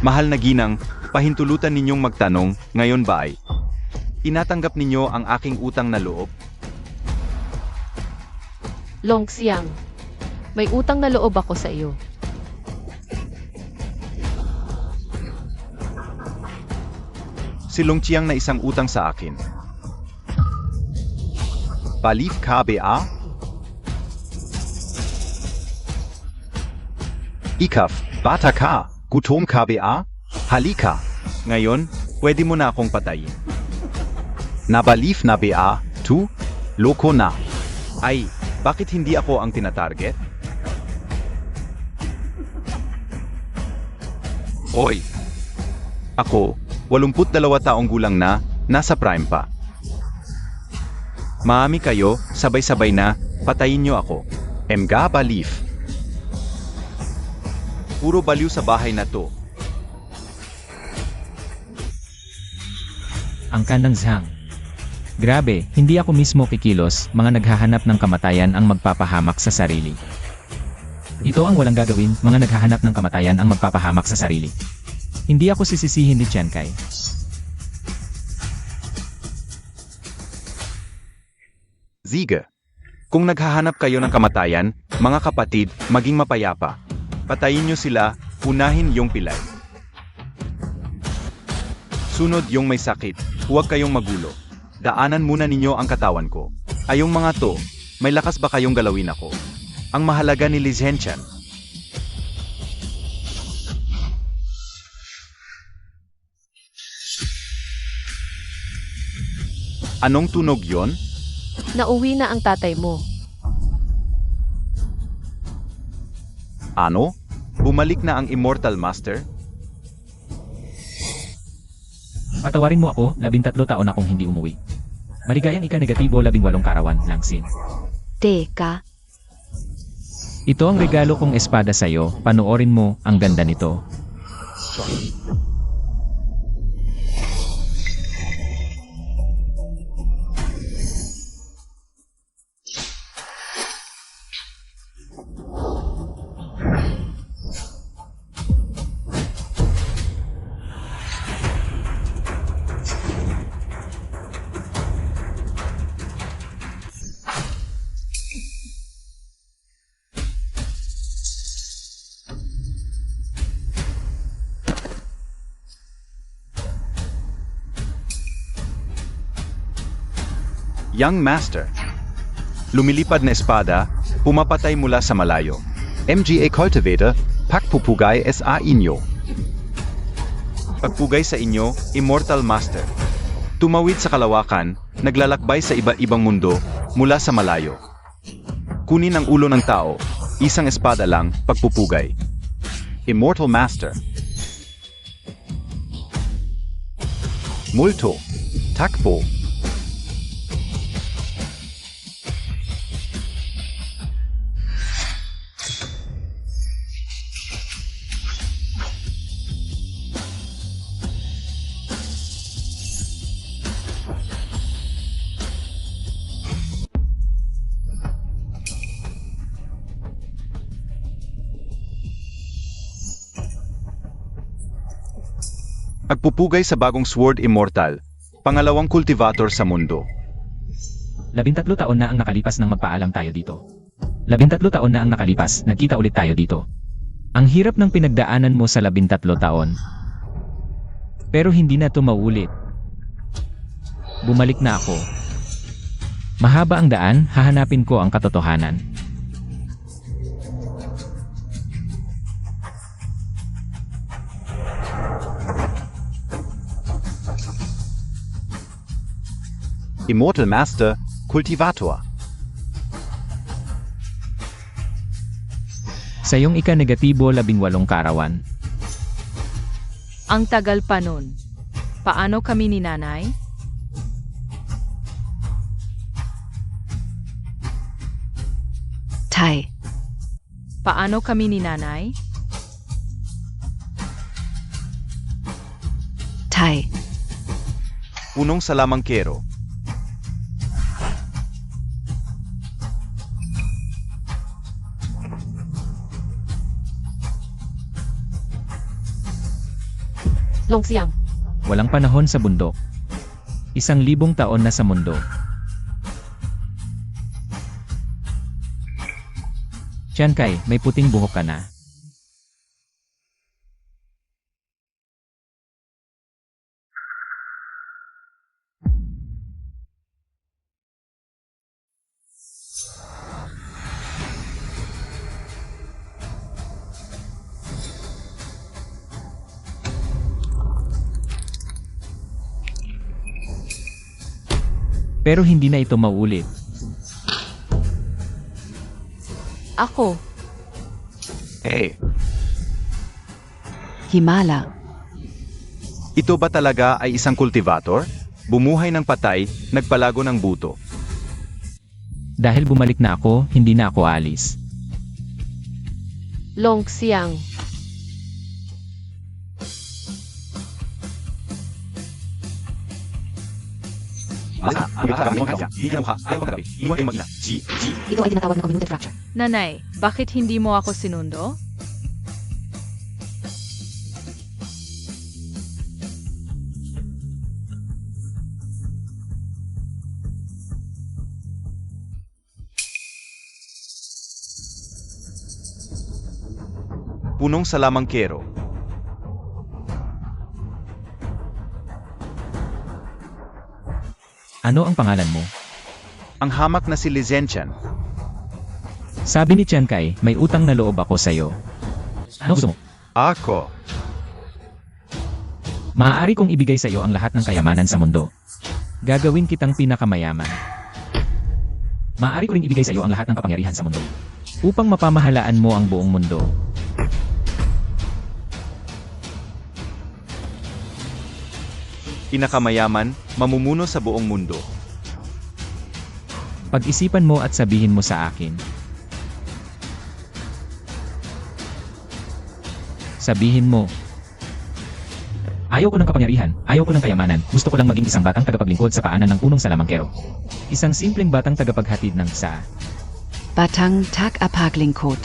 [SPEAKER 6] Mahal na ginang, pahintulutan ninyong magtanong, ngayon ba ay tinatanggap ninyo ang aking utang na loob?
[SPEAKER 2] Long Xiang, may utang na loob ako sa iyo.
[SPEAKER 6] Si Long Chiang na isang utang sa akin. Balif ka ba? Ikaf, bata ka, gutom ka ba? Halika. Ngayon, pwede mo na akong patayin. Nabalif na ba? Tu? Loko na. Ay, bakit hindi ako ang tinatarget? Hoy! Ako, 82 taong gulang na, nasa prime pa. Maami kayo, sabay-sabay na, patayin niyo ako. Emga balif. Puro baliw sa bahay na to.
[SPEAKER 1] Ang kandang Zhang. Grabe, hindi ako mismo kikilos, mga naghahanap ng kamatayan ang magpapahamak sa sarili. Ito ang walang gagawin, mga naghahanap ng kamatayan ang magpapahamak sa sarili. Hindi ako sisisihin ni Chiang Kai.
[SPEAKER 6] Ziege. Kung naghahanap kayo ng kamatayan, mga kapatid, maging mapayapa. Patayin nyo sila, unahin yung pilay. Sunod yung may sakit, huwag kayong magulo. Daanan muna ninyo ang katawan ko. Ayong mga to, may lakas ba kayong galawin ako? Ang mahalaga ni Lizhenchan. Anong tunog yon?
[SPEAKER 2] Nauwi na ang tatay mo.
[SPEAKER 6] Ano? Bumalik na ang Immortal Master?
[SPEAKER 1] Patawarin mo ako, 13 taon akong hindi umuwi. Maligayang ika-negatibo 18 karawan, Langsin.
[SPEAKER 5] Teka,
[SPEAKER 1] Ito ang regalo kong espada sa'yo, panoorin mo, ang ganda nito.
[SPEAKER 6] Young Master. Lumilipad na espada, pumapatay mula sa malayo. MGA Cultivator, Pakpupugay sa inyo. Pagpugay sa inyo, Immortal Master. Tumawid sa kalawakan, naglalakbay sa iba't ibang mundo, mula sa malayo. Kunin ang ulo ng tao, isang espada lang, pagpupugay. Immortal Master. Multo. Takbo. Pagpupugay sa bagong Sword Immortal, pangalawang cultivator sa mundo.
[SPEAKER 1] 13 taon na ang nakalipas nang magpaalam tayo dito. 13 taon na ang nakalipas, nagkita ulit tayo dito. Ang hirap ng pinagdaanan mo sa 13 taon. Pero hindi na to maulit. Bumalik na ako. Mahaba ang daan, hahanapin ko ang katotohanan.
[SPEAKER 6] Immortal Master, Cultivator.
[SPEAKER 1] Sa iyong ika-negatibo 18 karawan.
[SPEAKER 7] Ang tagal pa nun. Paano kami ni nanay?
[SPEAKER 5] Tay.
[SPEAKER 7] Paano kami ni nanay?
[SPEAKER 5] Tay.
[SPEAKER 6] Punong salamangkero.
[SPEAKER 2] Longxiang.
[SPEAKER 1] Walang panahon sa bundok. 1,000 taon na sa mundo. Chiankay, may puting buhok ka na. Pero hindi na ito maulit.
[SPEAKER 2] Ako.
[SPEAKER 6] Hey,
[SPEAKER 5] Himala.
[SPEAKER 6] ito ba talaga ay isang cultivator? Bumuhay ng patay, nagpalago ng buto.
[SPEAKER 1] Dahil bumalik na ako, hindi na ako alis.
[SPEAKER 2] Longxiang.
[SPEAKER 5] Ito ay tinatawag na community fracture.
[SPEAKER 7] Nanay, bakit hindi mo ako sinundo?
[SPEAKER 6] punong salamangkero.
[SPEAKER 1] Ano ang pangalan mo?
[SPEAKER 6] Ang hamak na si Lizencian.
[SPEAKER 1] Sabi ni Chen Kai, may utang na loob ako sa'yo. Ano gusto mo?
[SPEAKER 6] Ako.
[SPEAKER 1] Maaari kong ibigay sa iyo ang lahat ng kayamanan sa mundo. Gagawin kitang pinakamayaman. Maaari ko ring ibigay sa iyo ang lahat ng kapangyarihan sa mundo. Upang mapamahalaan mo ang buong mundo.
[SPEAKER 6] Pinakamayaman, mamumuno sa buong mundo.
[SPEAKER 1] Pag-isipan mo at sabihin mo sa akin. Sabihin mo. Ayaw ko ng kapangyarihan, ayaw ko ng kayamanan, gusto ko lang maging isang batang tagapaglingkod sa paanan ng punong salamangkero. Isang simpleng batang tagapaghatid ng sa.
[SPEAKER 5] Batang tagapaglingkod.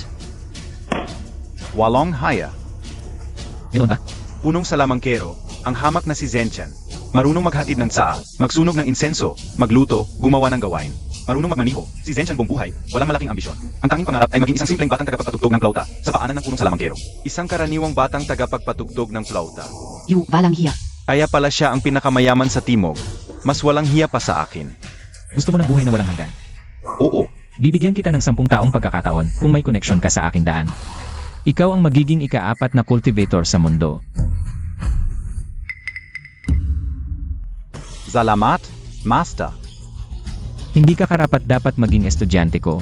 [SPEAKER 6] Walong haya.
[SPEAKER 1] Ganoon ba?
[SPEAKER 6] Punong salamangkero, ang hamak na si Zencian. Marunong maghatid ng tsaa, magsunog ng insenso, magluto, gumawa ng gawain. Marunong magmaniho, si Zencian buong buhay, walang malaking ambisyon. Ang tanging pangarap ay maging isang simpleng batang tagapagpatugtog ng flauta sa paanan ng punong salamangkero. Isang karaniwang batang tagapagpatugtog ng flauta.
[SPEAKER 5] Yu, walang hiya.
[SPEAKER 6] Kaya pala siya ang pinakamayaman sa timog. Mas walang hiya pa sa akin.
[SPEAKER 1] Gusto mo ng buhay na walang hanggan?
[SPEAKER 6] Oo.
[SPEAKER 1] Bibigyan kita ng 10 taong pagkakataon kung may connection ka sa aking daan. Ikaw ang magiging ika-4 na cultivator sa mundo.
[SPEAKER 6] Salamat, Master.
[SPEAKER 1] Hindi ka karapat-dapat maging estudyante ko.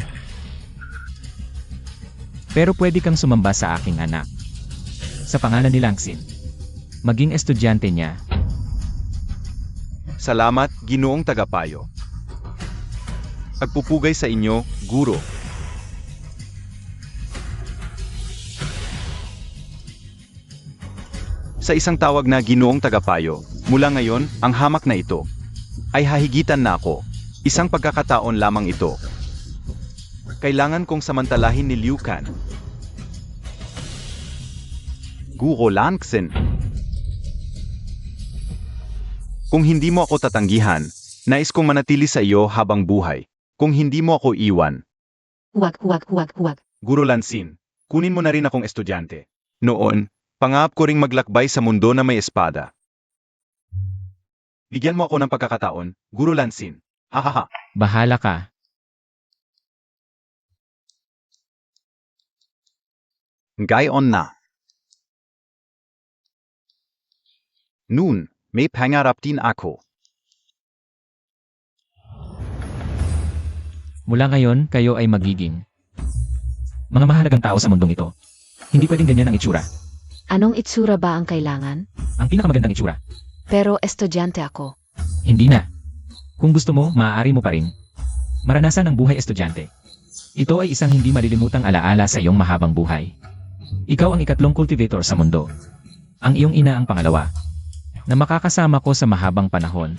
[SPEAKER 1] Pero pwede kang sumamba sa aking anak. Sa pangalan ni Langsin. Maging estudyante niya.
[SPEAKER 6] Salamat, Ginoong Tagapayo. Agpupugay sa inyo, Guro. Sa isang tawag na Ginoong Tagapayo, mula ngayon, ang hamak na ito ay hahigitan na ako. Isang pagkakataon lamang ito. Kailangan kong samantalahin ni Liu Kan. Guro Langsin. Kung hindi mo ako tatanggihan, nais kong manatili sa iyo habang buhay. Kung hindi mo ako iwan,
[SPEAKER 5] Huwag.
[SPEAKER 6] Guro Lansin, kunin mo na rin akong estudyante. Noon, pangahap ko ring maglakbay sa mundo na may espada. Bigyan mo ako ng pagkakataon, Guro Lansin. Hahaha.
[SPEAKER 1] Bahala ka.
[SPEAKER 6] Gayon na. Nun, may pangarap din ako.
[SPEAKER 1] Mula ngayon, kayo ay magiging mga mahalagang tao sa mundong ito. Hindi pwedeng ganyan ang itsura.
[SPEAKER 5] Anong itsura ba ang kailangan?
[SPEAKER 1] Ang pinakamagandang itsura.
[SPEAKER 5] Pero estudyante ako.
[SPEAKER 1] Hindi na. Kung gusto mo, maaari mo pa rin maranasan ang buhay estudyante. Ito ay isang hindi malilimutang alaala sa iyong mahabang buhay. Ikaw ang ikatlong cultivator sa mundo. Ang iyong ina ang pangalawa. Na makakasama ko sa mahabang panahon.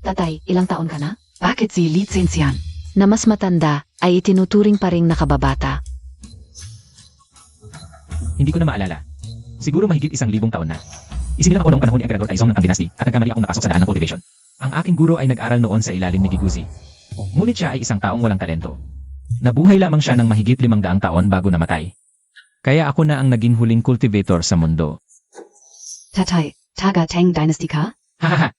[SPEAKER 5] Tatay, ilang taon ka na? Bakit si Lizencian? Na mas matanda, ay itinuturing pa ring nakababata.
[SPEAKER 1] Hindi ko na maalala. Siguro mahigit 1,000 taon na. Isinilang ako noong panahon ni Emperador Taizong ng Tang Dynasty at nagkamali akong napasok sa daan ng cultivation. Ang aking guro ay nag-aral noon sa ilalim ni Giguzi. Ngunit siya ay isang taong walang talento. Nabuhay lamang siya ng mahigit 500 taon bago namatay. Kaya ako na ang naging huling cultivator sa mundo.
[SPEAKER 5] Tatay, taga Tang Dynasty ka?
[SPEAKER 1] Hahaha.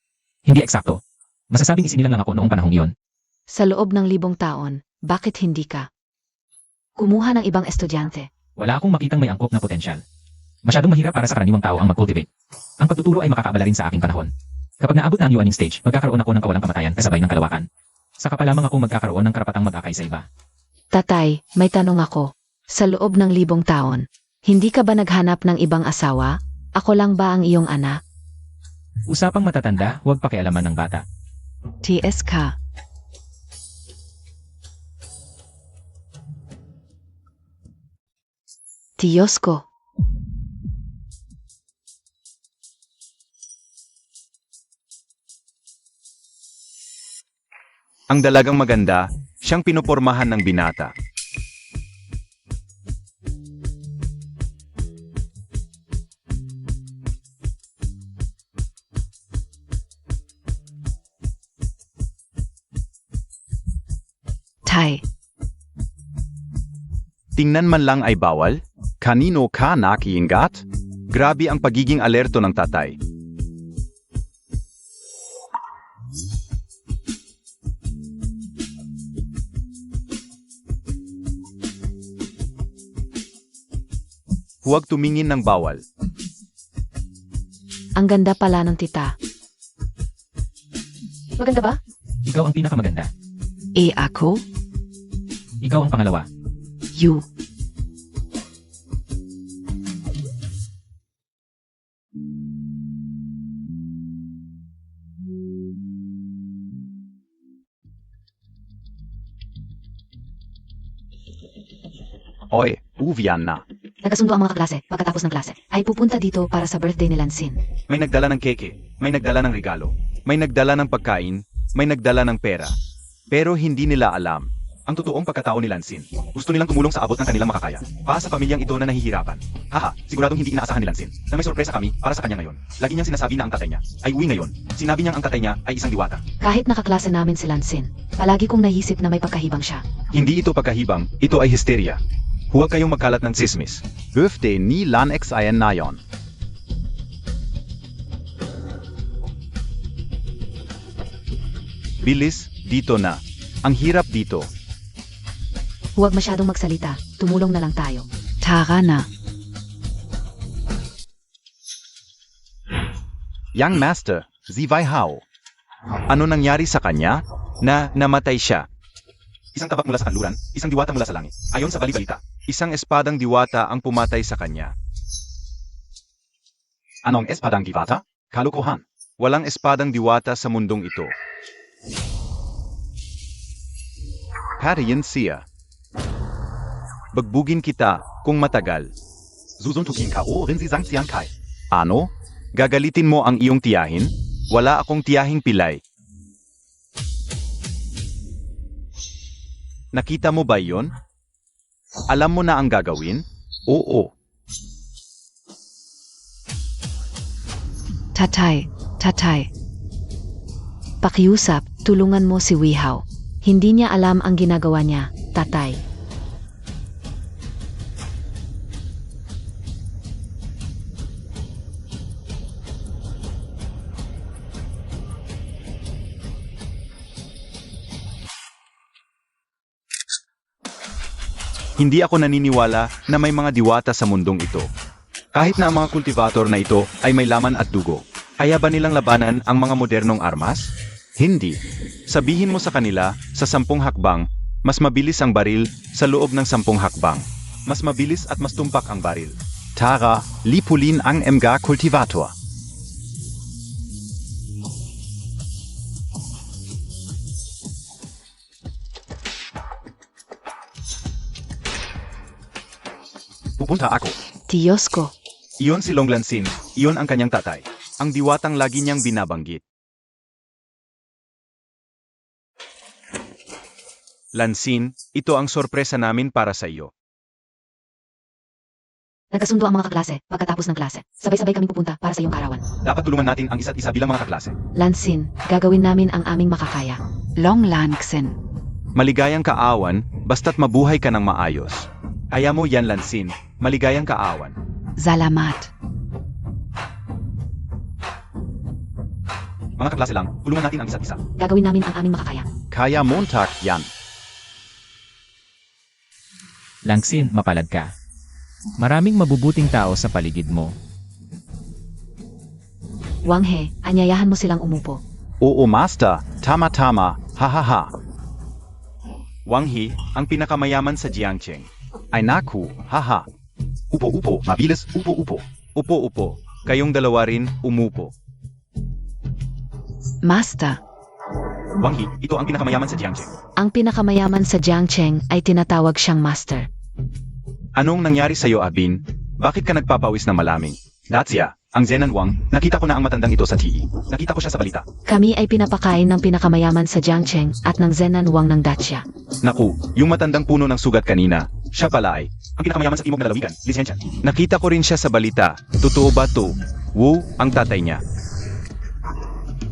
[SPEAKER 1] Hindi eksakto. Masasabing isinilang lang ako noong panahong iyon.
[SPEAKER 5] Sa loob ng 1,000 taon, bakit hindi ka kumuha ng ibang estudyante?
[SPEAKER 1] Wala akong makitang may angkop na potensyal. Masyadong mahirap para sa karaniwang tao ang mag-cultivate. Ang pagtuturo ay makakaabala rin sa aking panahon. Kapag naabot na ang yuaning stage, magkakaroon ako ng kawalang kamatayan kasabay ng kalawakan. Saka pa lamang ako magkakaroon ng karapatang mag-akay sa iba.
[SPEAKER 5] Tatay, may tanong ako. Sa loob ng 1,000 taon, hindi ka ba naghanap ng ibang asawa? Ako lang ba ang iyong anak?
[SPEAKER 1] Usapang matatanda, huwag pakialaman ng bata.
[SPEAKER 5] TS ka. Diyos ko.
[SPEAKER 6] Ang dalagang maganda, siyang pinupormahan ng binata.
[SPEAKER 5] Tay,
[SPEAKER 6] Tingnan man lang ay bawal? Kanino ka nakiingat? Grabe ang pagiging alerto ng tatay. Huwag tumingin ng bawal.
[SPEAKER 5] Ang ganda pala ng tita.
[SPEAKER 3] Maganda ba?
[SPEAKER 1] Ikaw ang pinakamaganda.
[SPEAKER 5] Ako?
[SPEAKER 1] Ikaw ang pangalawa.
[SPEAKER 5] You.
[SPEAKER 6] Oy, uwian na.
[SPEAKER 5] Nagkasundo ang mga kaklase pagkatapos ng klase. Ay pupunta dito para sa birthday ni Lansin.
[SPEAKER 6] May nagdala ng keke, may nagdala ng regalo, may nagdala ng pagkain, may nagdala ng pera. Pero hindi nila alam ang totoong pagkatao ni Lansin. Gusto nilang tumulong sa abot ng kanilang makakaya. Para sa pamilyang ito na nahihirapan. Haha, siguradong hindi inaasahan ni Lansin na may sorpresa kami para sa kanya ngayon. Lagi niyang sinasabi na ang tatay niya ay uwi ngayon. Sinabi niyang ang tatay niya ay isang diwata.
[SPEAKER 5] Kahit nakaklase namin si Lansin, palagi kong naisip na may pagkahibang siya.
[SPEAKER 6] Hindi ito pagkahibang, ito ay hysteria. Huwag kayong magkalat ng sismis. Birthday ni Lan X ayan na yon. Bilis, dito na. Ang hirap dito.
[SPEAKER 5] Huwag masyadong magsalita. Tumulong na lang tayo. Tara na.
[SPEAKER 6] Young Master, Zivai Hao. Ano nangyari sa kanya? Namatay siya.
[SPEAKER 4] Isang tabak mula sa kanluran, isang diwata mula sa langit. Ayon sa balibalita.
[SPEAKER 6] Isang espadang diwata ang pumatay sa kanya.
[SPEAKER 4] Anong espadang diwata? Kalokohan.
[SPEAKER 6] Walang espadang diwata sa mundong ito. Patayin siya. Bagbugin kita kung matagal.
[SPEAKER 4] Zuzuntukin ka o rin si Zhang Xiangkai.
[SPEAKER 6] Ano? Gagalitin mo ang iyong tiyahin? Wala akong tiyahing pilay. Nakita mo ba yon? Alam mo na ang gagawin? Oo.
[SPEAKER 5] Tatay. Pakiusap, tulungan mo si Wihao. Hindi niya alam ang ginagawa niya, tatay.
[SPEAKER 6] Hindi ako naniniwala na may mga diwata sa mundong ito. Kahit na ang mga kultivator na ito ay may laman at dugo. Kaya ba nilang labanan ang mga modernong armas? Hindi. Sabihin mo sa kanila, sa 10 hakbang, mas mabilis ang baril sa loob ng 10 hakbang. Mas mabilis at mas tumpak ang baril. Tara, lipulin ang mga kultivator.
[SPEAKER 4] Pupunta ako.
[SPEAKER 5] Diyos ko.
[SPEAKER 6] Iyon si Long Lansin, iyon ang kanyang tatay. Ang diwatang lagi niyang binabanggit. Lansin, ito ang sorpresa namin para sa iyo.
[SPEAKER 5] Nagkasundo ang mga kaklase pagkatapos ng klase. Sabay-sabay kaming pupunta para sa iyong karawan.
[SPEAKER 4] Dapat tulungan natin ang isa't isa bilang mga kaklase.
[SPEAKER 5] Lansin, gagawin namin ang aming makakaya. Long Lanxen.
[SPEAKER 6] Maligayang kaawan, basta't mabuhay ka ng maayos. Kaya mo yan, Lansin. Maligayang kaawan.
[SPEAKER 5] Salamat.
[SPEAKER 4] Mga kaklase lang, tulungan natin ang isa't isa.
[SPEAKER 5] Gagawin namin ang aming makakaya.
[SPEAKER 6] Kaya montak yan.
[SPEAKER 1] Langsin, mapalad ka. Maraming mabubuting tao sa paligid mo.
[SPEAKER 5] Wang He, anyayahan mo silang umupo.
[SPEAKER 6] Oo, Master. Tama-tama. Ha-ha-ha. Wang He, ang pinakamayaman sa Jiangcheng. Ay naku, haha.
[SPEAKER 4] Upo, mabilis, upo.
[SPEAKER 6] Upo. Kayong dalawa rin, umupo.
[SPEAKER 5] Master,
[SPEAKER 4] Wang He, ito ang pinakamayaman sa Jiangcheng.
[SPEAKER 5] ang pinakamayaman sa Jiangcheng ay tinatawag siyang Master.
[SPEAKER 6] Anong nangyari sa'yo, Abin? Bakit ka nagpapawis na malaming?
[SPEAKER 4] Dacia, ang Zenan Wang, nakita ko na ang matandang ito sa TE. Nakita ko siya sa balita.
[SPEAKER 5] Kami ay pinapakain ng pinakamayaman sa Jiangcheng at ng Zenan Wang ng Dacia.
[SPEAKER 6] Naku, yung matandang puno ng sugat kanina. Siya pala ay.
[SPEAKER 4] Ang pinakamayaman sa timog na lalawigan, lisensya.
[SPEAKER 6] Nakita ko rin siya sa balita. Totoo ba to? Wu, ang tatay niya.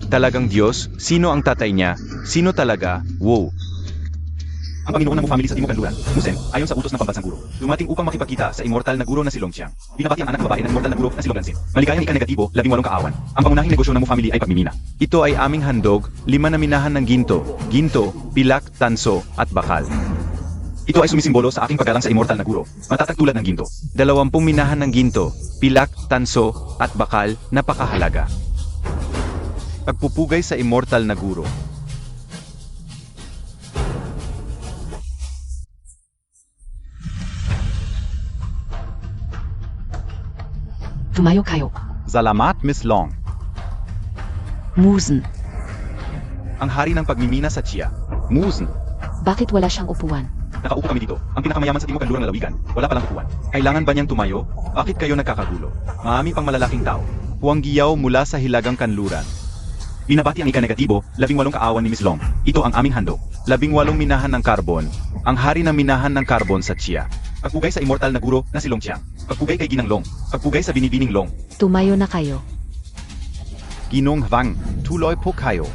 [SPEAKER 6] Talagang Diyos? Sino ang tatay niya? Sino talaga? Wu.
[SPEAKER 4] ang Panginoon ng Mu family sa Timog Kanluran, Musen, ayon sa utos ng pambansang guro. Dumating upang makipagkita sa immortal na guro na si Long Qiang. Binabati ang anak na babae ng immortal na guro na si Long Lansin. Maligayang ika-negatibo, 18 kaawan. Ang pangunahing negosyo ng Mu family ay pagmimina.
[SPEAKER 6] Ito ay aming handog, 5 na minahan ng ginto, pilak, tanso, at bakal.
[SPEAKER 4] Ito ay sumisimbolo sa aking paggalang sa immortal na guro. Matatagtulad ng ginto.
[SPEAKER 6] 20 minahan ng ginto, pilak, tanso, at bakal, napakahalaga. Pagpupugay sa immortal na guro.
[SPEAKER 5] Tumayo kayo.
[SPEAKER 6] Salamat, Miss Long.
[SPEAKER 5] Musen.
[SPEAKER 4] Ang hari ng pagmimina sa Chia.
[SPEAKER 6] Musen.
[SPEAKER 5] Bakit wala siyang upuan?
[SPEAKER 4] Nakaupo kami dito. Ang pinakamayaman sa Timog Kanluran na lawigan. Wala palang upuan. Kailangan ba niyang tumayo? Bakit kayo nagkakagulo? Marami pang malalaking tao.
[SPEAKER 6] Huwag giyaw mula sa hilagang kanluran.
[SPEAKER 4] Binabati ang ika-negatibo, 18 kaawan ni Miss Long. Ito ang aming handog.
[SPEAKER 6] 18 minahan ng karbon. Ang hari ng minahan ng karbon sa Chia.
[SPEAKER 4] Pagpugay sa immortal na guro na si Long Qiang. Pagpugay kay Ginang Long. Pagpugay sa binibining Long.
[SPEAKER 5] Tumayo na kayo.
[SPEAKER 6] Ginong Hwang, tuloy po kayo.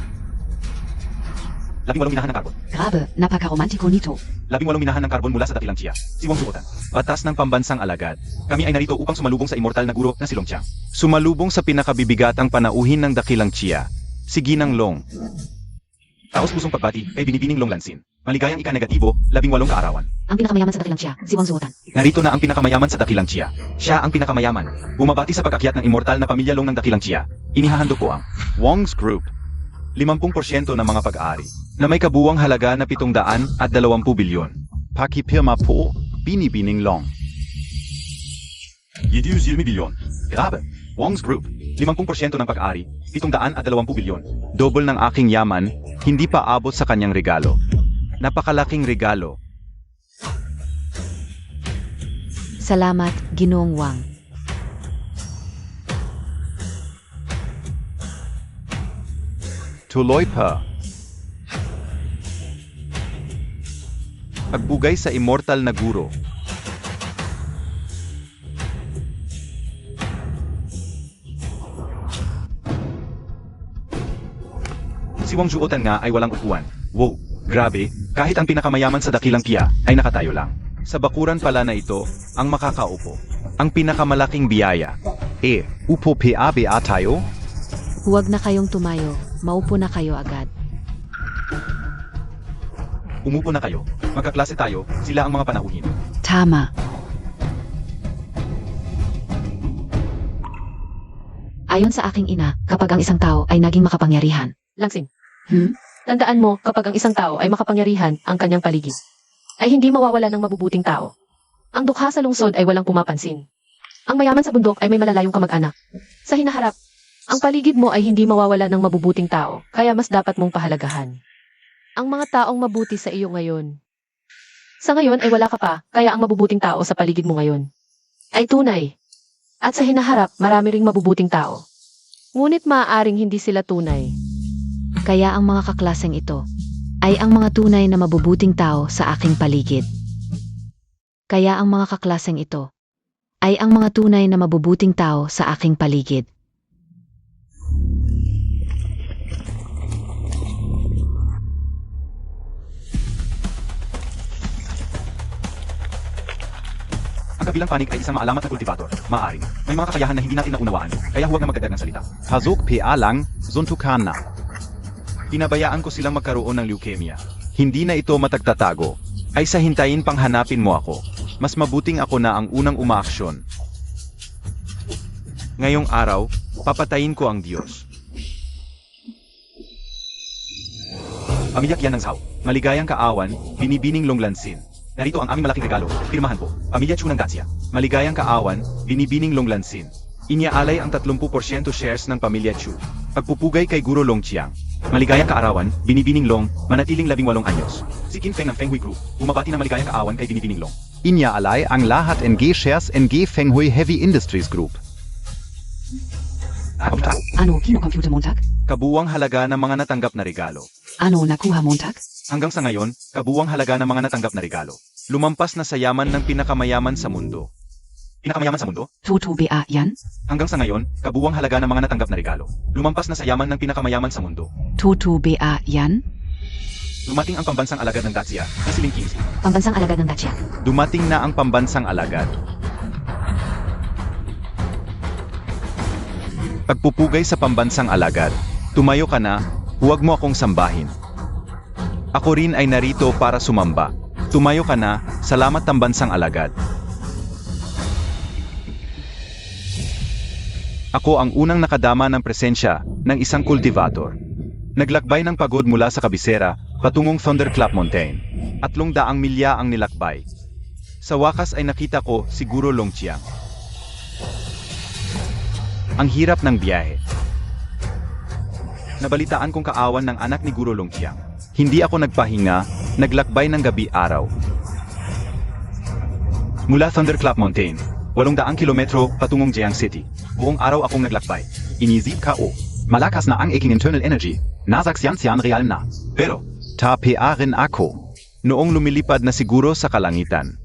[SPEAKER 4] 18 minahan ng karbon.
[SPEAKER 5] Grabe, napaka-romantiko nito.
[SPEAKER 4] 18 minahan ng karbon mula sa dakilang Chia. Si Wang Suotan.
[SPEAKER 6] Batas ng pambansang alagad.
[SPEAKER 4] Kami ay narito upang sumalubong sa immortal na guro na si Long Qiang.
[SPEAKER 6] Sumalubong sa pinakabibigatang panauhin ng dakilang Chia. Si Ginang Long.
[SPEAKER 4] Taos pusong pagbati kay binibining Long Lansin. Maligayang ika-negatibo, 18 kaarawan.
[SPEAKER 5] Ang pinakamayaman sa dakilang siya, si Wang Zuotan.
[SPEAKER 4] Narito na ang pinakamayaman sa dakilang Chia. Siya ang pinakamayaman. Bumabati sa pag-akyat ng immortal na pamilya Long ng dakilang Chia. Inihahandog ko ang
[SPEAKER 6] Wong's Group.
[SPEAKER 4] 50% ng mga pag-aari.
[SPEAKER 6] Na may kabuwang halaga na 720 bilyon. Pakipirma po, Binibining Long.
[SPEAKER 4] 720 bilyon. Grabe. Wong's Group. 50% ng pag-aari, 720 bilyon.
[SPEAKER 6] Double ng aking yaman, hindi pa abot sa kanyang regalo. Napakalaking regalo.
[SPEAKER 5] Salamat, Ginoong Wang.
[SPEAKER 6] Tuloy pa. Pagbugay sa immortal na guro.
[SPEAKER 4] Si Wang Zuotan nga ay walang upuan. Wow, grabe, kahit ang pinakamayaman sa dakilang Kia ay nakatayo lang.
[SPEAKER 6] Sa bakuran pala na ito, ang makakaupo. Ang pinakamalaking biyaya. Upo PABA tayo?
[SPEAKER 5] Huwag na kayong tumayo, maupo na kayo agad.
[SPEAKER 4] Umupo na kayo. Magkaklase tayo, sila ang mga panauhin.
[SPEAKER 5] Tama. Ayon sa aking ina, kapag ang isang tao ay naging makapangyarihan.
[SPEAKER 2] Langsing.
[SPEAKER 5] Hmm?
[SPEAKER 2] Tandaan mo, kapag ang isang tao ay makapangyarihan ang kanyang paligid, ay hindi mawawala ng mabubuting tao. Ang dukha sa lungsod ay walang pumapansin. Ang mayaman sa bundok ay may malalayong kamag-anak. Sa hinaharap, ang paligid mo ay hindi mawawala ng mabubuting tao, kaya mas dapat mong pahalagahan. Ang mga taong mabuti sa iyo ngayon. Sa ngayon ay wala ka pa, kaya ang mabubuting tao sa paligid mo ngayon ay tunay. At sa hinaharap, marami ring mabubuting tao. Ngunit maaaring hindi sila tunay.
[SPEAKER 5] Kaya ang mga kaklaseng ito ay ang mga tunay na mabubuting tao sa aking paligid. Kaya ang mga kaklaseng ito ay ang mga tunay na mabubuting tao sa aking paligid.
[SPEAKER 4] Ang kabilang panig ay isang maalamat na kultivator. Maaaring. May mga kakayahan na hindi natin naunawaan, kaya huwag na magdagdag ng salita.
[SPEAKER 6] Pasok PA lang, suntukan na.
[SPEAKER 4] Pinabayaan ko silang magkaroon ng leukemia.
[SPEAKER 6] Hindi na ito matagtatago. Ay sa hintayin pang hanapin mo ako. Mas mabuting ako na ang unang umaaksyon. Ngayong araw, papatayin ko ang Diyos.
[SPEAKER 4] Pamilya Kian ng Sao. Maligayang kaawan, binibining Long Lansin. Narito ang aming malaking regalo. Pirmahan po. Pamilya Chu ng Gatsia. Maligayang kaawan, binibining Long Lansin. Iniaalay ang 30% shares ng pamilya Chu. Pagpupugay kay Guro Long Qiang. Maligayang kaarawan, binibining Long, manatiling 18 anyos. Si Qin Feng ng Fenghui Group, bumabati ng maligayang kaawan kay binibining Long.
[SPEAKER 6] Iniaalay ang lahat NG shares NG Fenghui Heavy Industries Group.
[SPEAKER 5] Ano, kinocomputer Montag?
[SPEAKER 6] Kabuwang halaga ng mga natanggap na regalo.
[SPEAKER 5] Ano, nakuha Montag?
[SPEAKER 4] Hanggang sa ngayon, kabuwang halaga ng mga natanggap na regalo.
[SPEAKER 6] Lumampas na sa yaman ng pinakamayaman sa mundo.
[SPEAKER 4] Pinakamayaman sa mundo?
[SPEAKER 5] Toto BA yan?
[SPEAKER 4] Hanggang sa ngayon, kabuwang halaga ng mga natanggap na regalo. Lumampas na sa yaman ng pinakamayaman sa mundo.
[SPEAKER 5] Toto BA yan?
[SPEAKER 4] Dumating ang pambansang alagad ng Dacia na si Ling Qingzi.
[SPEAKER 5] Pambansang alagad ng Dacia.
[SPEAKER 6] Dumating na ang pambansang alagad. Pagpupugay sa pambansang alagad. Tumayo ka na, huwag mo akong sambahin. Ako rin ay narito para sumamba. Tumayo ka na, salamat pambansang alagad. Ako ang unang nakadama ng presensya ng isang kultivator. Naglakbay ng pagod mula sa kabisera patungong Thunderclap Mountain. 300 milya ang nilakbay. Sa wakas ay nakita ko si Guro Longqiang. Ang hirap ng biyahe. Nabalitaan kong kaawan ng anak ni Guro Longqiang. Hindi ako nagpahinga, naglakbay ng gabi-araw. Mula Thunderclap Mountain, 800 kilometro patungong Jiang City. Buong araw akong naglakbay. Inisip ko, malakas na ang aking internal energy. Nasaksyan real na. Pero, tapiarin ako. Noong lumilipad na siguro sa kalangitan.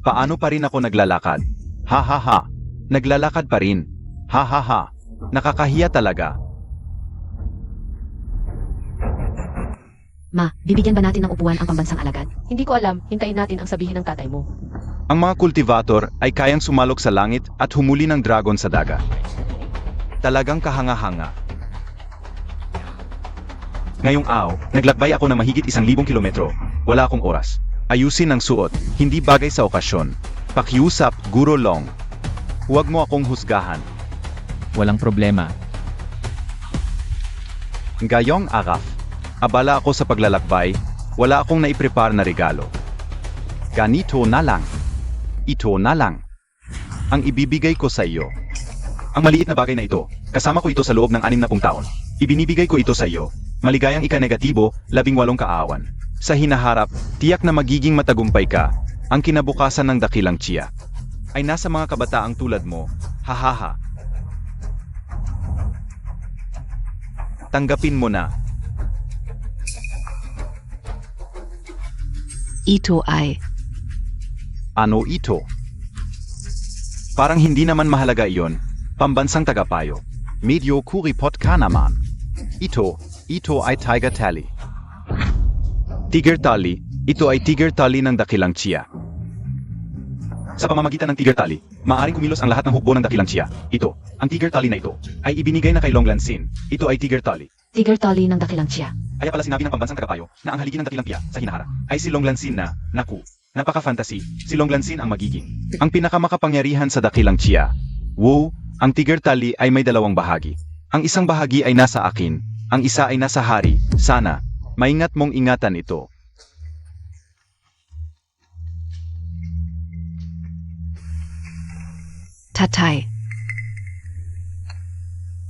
[SPEAKER 6] Paano pa rin ako naglalakad? Ha ha ha. Naglalakad pa rin. Ha ha ha. Nakakahiya talaga.
[SPEAKER 5] Ma, bibigyan ba natin ng upuan ang pambansang alagad?
[SPEAKER 2] Hindi ko alam, hintayin natin ang sabihin ng tatay mo.
[SPEAKER 6] Ang mga kultivator ay kayang sumalok sa langit at humuli ng dragon sa dagat. Talagang kahanga-hanga. Ngayong naglakbay ako ng mahigit 1,000 kilometro. Wala akong oras. Ayusin ang suot, hindi bagay sa okasyon. Pakiusap, Guro Long. Huwag mo akong husgahan.
[SPEAKER 1] Walang problema.
[SPEAKER 6] Gayong araf. Abala ako sa paglalakbay, wala akong naiprepare na regalo. Ganito na lang. Ito na lang. Ang ibibigay ko sa iyo. Ang maliit na bagay na ito, kasama ko ito sa loob ng 60 taon. Ibinibigay ko ito sa iyo. Maligayang ika-negatibo, 18 kaawan. Sa hinaharap, tiyak na magiging matagumpay ka. Ang kinabukasan ng dakilang Chia ay nasa mga kabataang tulad mo. Hahaha. Tanggapin mo na.
[SPEAKER 5] Ito ay...
[SPEAKER 6] Ano ito? Parang hindi naman mahalaga iyon. Pambansang tagapayo. Medyo kuripot ka naman. Ito ay Tiger Tally. Tiger Tally, ito ay Tiger Tally ng dakilang Chia. Sa pamamagitan ng Tiger Tally, maaaring kumilos ang lahat ng hukbo ng dakilang Chia. Ito, ang Tiger Tally na ito, ay ibinigay na kay Long Lansin. Ito ay Tiger Tally.
[SPEAKER 5] Tiger Tally ng dakilang Chia.
[SPEAKER 6] Kaya pala sinabi ng pambansang tagapayo na ang haligi ng dakilang Pia sa hinaharap ay si Long Lansin na, naku, napaka-fantasy, si Long Lansin ang magiging. Ang pinakamakapangyarihan sa dakilang Chia. Wow, ang Tiger Tally ay may 2 bahagi. Ang isang bahagi ay nasa akin, ang isa ay nasa hari. Sana, maingat mong ingatan ito.
[SPEAKER 5] Tatay.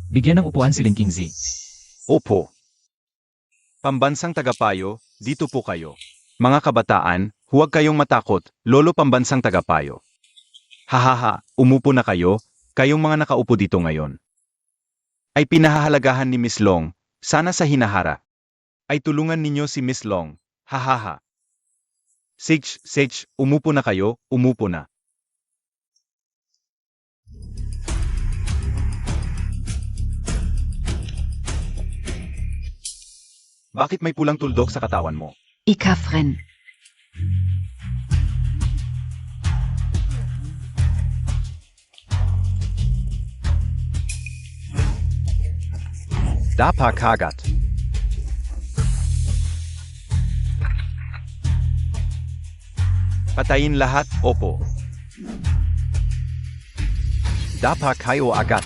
[SPEAKER 1] Bigyan ng upuan si Ling Qingzi.
[SPEAKER 6] Opo. Pambansang tagapayo, dito po kayo. Mga kabataan, huwag kayong matakot, lolo pambansang tagapayo. Hahaha, umupo na kayo, kayong mga nakaupo dito ngayon. Ay pinahahalagahan ni Miss Long, sana sa hinahara. Ay tulungan ninyo si Miss Long, hahaha. Sage, umupo na kayo, umupo na. Bakit may pulang tuldok sa katawan mo?
[SPEAKER 5] Ikafren.
[SPEAKER 6] Dapa kagat. Patayin lahat, opo. Dapa kayo agad.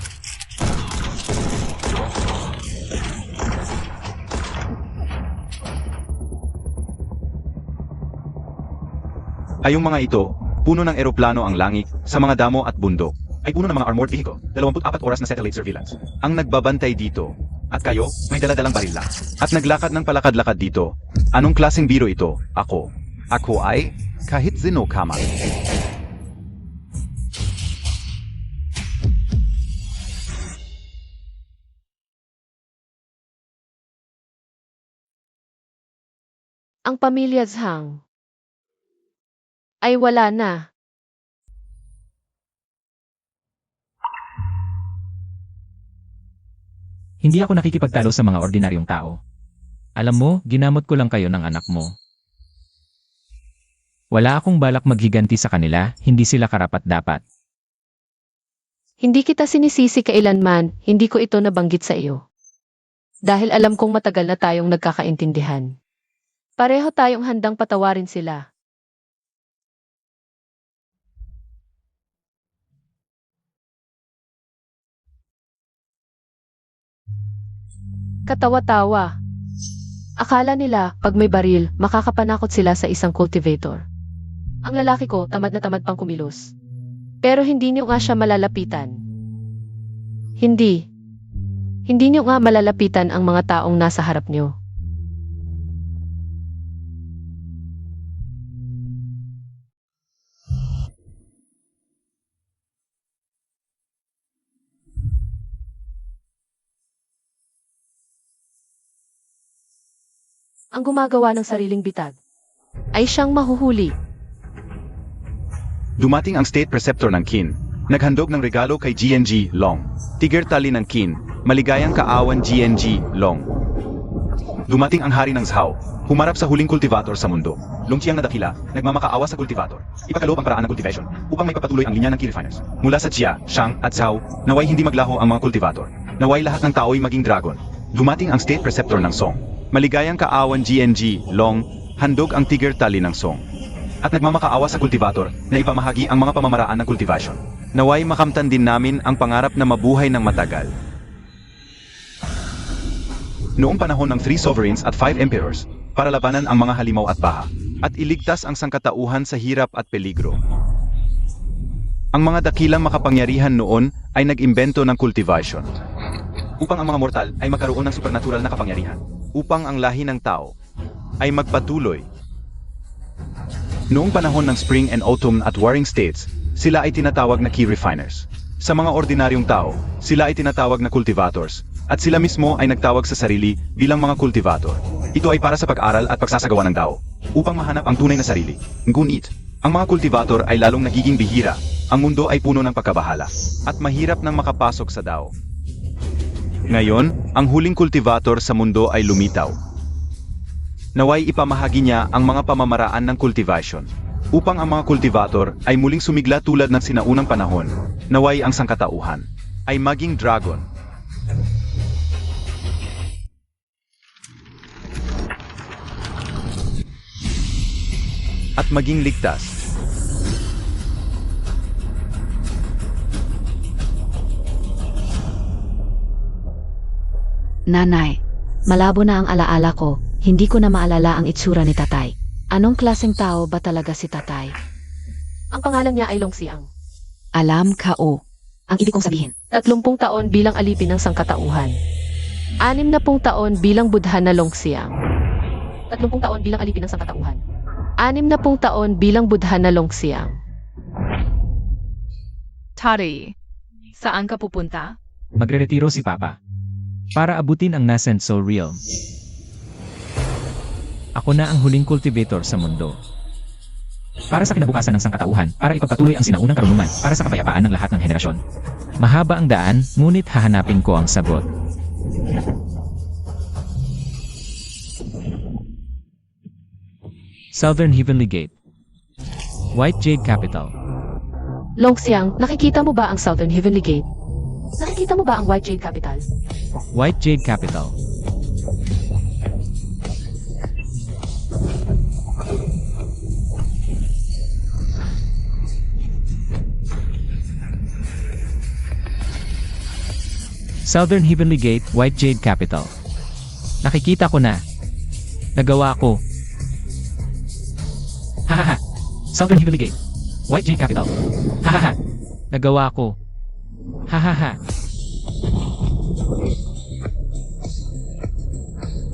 [SPEAKER 6] Ayong mga ito, puno ng eroplano ang langit, sa mga damo at bundok, ay puno ng mga armored vehicle, 24 oras na satellite surveillance. Ang nagbabantay dito, at kayo, may daladalang baril lang. At naglakad ng palakad-lakad dito. Anong klaseng biro ito? Ako ay, kahit sino kama.
[SPEAKER 2] Ang pamilya Zhang ay wala na.
[SPEAKER 1] Hindi ako nakikipagtalo sa mga ordinaryong tao. Alam mo, ginamot ko lang kayo ng anak mo. Wala akong balak maghiganti sa kanila, hindi sila karapat-dapat.
[SPEAKER 2] Hindi kita sinisisi kailanman, hindi ko ito nabanggit sa iyo. Dahil alam kong matagal na tayong nagkakaintindihan. Pareho tayong handang patawarin sila. Katawa-tawa. Akala nila, pag may baril, makakapanakot sila sa isang cultivator. Ang lalaki ko, tamad na tamad pang kumilos. Pero hindi niyo nga siya malalapitan. Hindi. Hindi niyo nga malalapitan ang mga taong nasa harap niyo. Ang gumagawa ng sariling bitag ay siyang mahuhuli.
[SPEAKER 6] Dumating ang state preceptor ng Kin. Naghandog ng regalo kay GNG Long. Tiger tali ng Kin. Maligayang kaawan GNG Long. Dumating ang hari ng Zhao. Humarap sa huling kultivator sa mundo. Longqiang na dakila, nagmamakaawa sa kultivator. Ipagkaloob ang paraan ng cultivation upang may papatuloy ang linya ng key refiners. Mula sa Jia, Shang at Zhao, naway hindi maglaho ang mga kultivator. Naway lahat ng tao'y maging dragon. Dumating ang state preceptor ng Song. Maligayang kaawan GNG Long, handog ang tiger tali ng Song. At nagmamakaawa sa kultivator na ipamahagi ang mga pamamaraan ng cultivation. Naway makamtan din namin ang pangarap na mabuhay ng matagal. Noong panahon ng 3 sovereigns at 5 emperors, para labanan ang mga halimaw at baha, at iligtas ang sangkatauhan sa hirap at peligro. Ang mga dakilang makapangyarihan noon ay nag-imbento ng cultivation. Upang ang mga mortal ay magkaroon ng supernatural na kapangyarihan. Upang ang lahi ng tao ay magpatuloy. Noong panahon ng Spring and Autumn at Warring States, sila ay tinatawag na key refiners. Sa mga ordinaryong tao, sila ay tinatawag na cultivators, at sila mismo ay nagtawag sa sarili bilang mga cultivator. Ito ay para sa pag-aral at pagsasagawa ng tao, upang mahanap ang tunay na sarili. Ngunit, ang mga cultivator ay lalong nagiging bihira, ang mundo ay puno ng pagkabahala, at mahirap nang makapasok sa dao. Ngayon, ang huling kultivator sa mundo ay lumitaw. Naway ipamahagi niya ang mga pamamaraan ng cultivation, upang ang mga kultivator ay muling sumigla tulad ng sinaunang panahon. Naway ang sangkatauhan ay maging dragon. At maging ligtas.
[SPEAKER 5] Nanay, malabo na ang alaala ko, hindi ko na maalala ang itsura ni tatay. Anong klaseng tao ba talaga si tatay?
[SPEAKER 2] Ang pangalan niya ay Longxiang.
[SPEAKER 5] Alam ka o. Ang ibig kong sabihin.
[SPEAKER 2] 30 taon bilang alipin ng sangkatauhan. 60 taon bilang budha na Longxiang. 30 taon bilang alipin ng sangkatauhan. 60 taon bilang budha na Longxiang.
[SPEAKER 7] Tari, saan ka pupunta?
[SPEAKER 1] Magre-retiro si Papa. Para abutin ang nascent soul realm. Ako na ang huling cultivator sa mundo. Para sa kinabukasan ng sangkatauhan, para ipagpatuloy ang sinaunang karunungan, para sa kapayapaan ng lahat ng henerasyon. Mahaba ang daan, ngunit hahanapin ko ang sagot. Southern Heavenly Gate. White Jade Capital.
[SPEAKER 2] Longxiang, nakikita mo ba ang Southern Heavenly Gate? Nakikita mo ba ang White Jade Capital?
[SPEAKER 1] White Jade Capital. Southern Heavenly Gate, White Jade Capital. Nakikita ko na. Nagawa ko. Hahaha. Southern Heavenly Gate, White Jade Capital. Hahaha. Nagawa ko. Hahaha.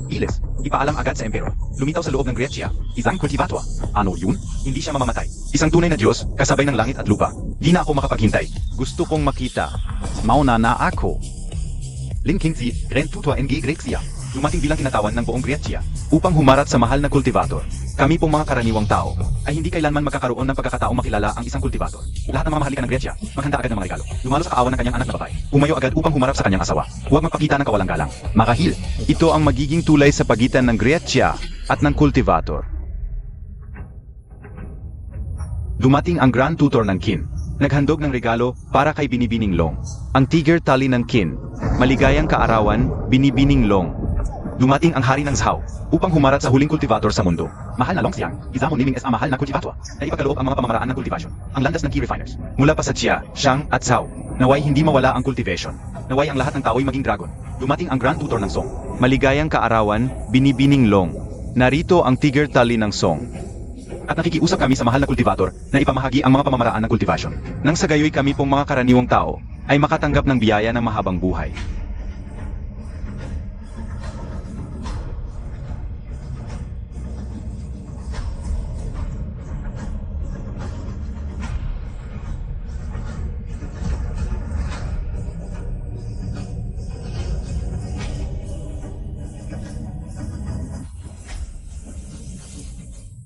[SPEAKER 4] Iles, ipaalam agad sa Emperor. Lumitaw sa loob ng Grecia, isang kultivatwa. Ano yun? Hindi siya mamamatay. Isang tunay na Diyos, kasabay ng langit at lupa. Di na ako makapaghintay.
[SPEAKER 6] Gusto kong makita. Mauna na ako.
[SPEAKER 4] Lin King Si, Ren Tutwa NG Grexia. Dumating bilang kinatawan ng buong Grecia. upang humarap sa mahal na kultivator. Kami pong mga karaniwang tao ay hindi kailanman magkakaroon ng pagkakataong makilala ang isang kultivator. Lahat ng mga mahalikan ng Gretya, maghanda agad ng mga regalo. Dumalo sa kaawan ng kanyang anak na babae. Umayo agad upang humarap sa kanyang asawa. Huwag magpakita ng kawalang galang. Makahil.
[SPEAKER 6] Ito ang magiging tulay sa pagitan ng Gretya at ng kultivator.
[SPEAKER 4] Dumating ang Grand Tutor ng Kin. Naghandog ng regalo para kay Binibining Long.
[SPEAKER 6] Ang Tiger Tali ng Kin. Maligayang kaarawan, Binibining Long.
[SPEAKER 4] Dumating ang hari ng Zhao upang humarap sa huling kultivator sa mundo. Mahal na Longxiang, isa mo niming mahal na kultivator na ipagaloob ang mga pamamaraan ng cultivation, ang landas ng key refiners. Mula pa sa Jia, Shang at Zhao, naway hindi mawala ang cultivation. Naway ang lahat ng tao'y maging dragon. Dumating ang Grand Tutor ng Song.
[SPEAKER 6] Maligayang kaarawan, Binibining Long. Narito ang Tiger Tali ng Song.
[SPEAKER 4] At nakikiusap kami sa mahal na kultivator na ipamahagi ang mga pamamaraan ng cultivation.
[SPEAKER 6] Nang sa gayoy kami pong mga karaniwang tao ay makatanggap ng biyaya ng mahabang buhay.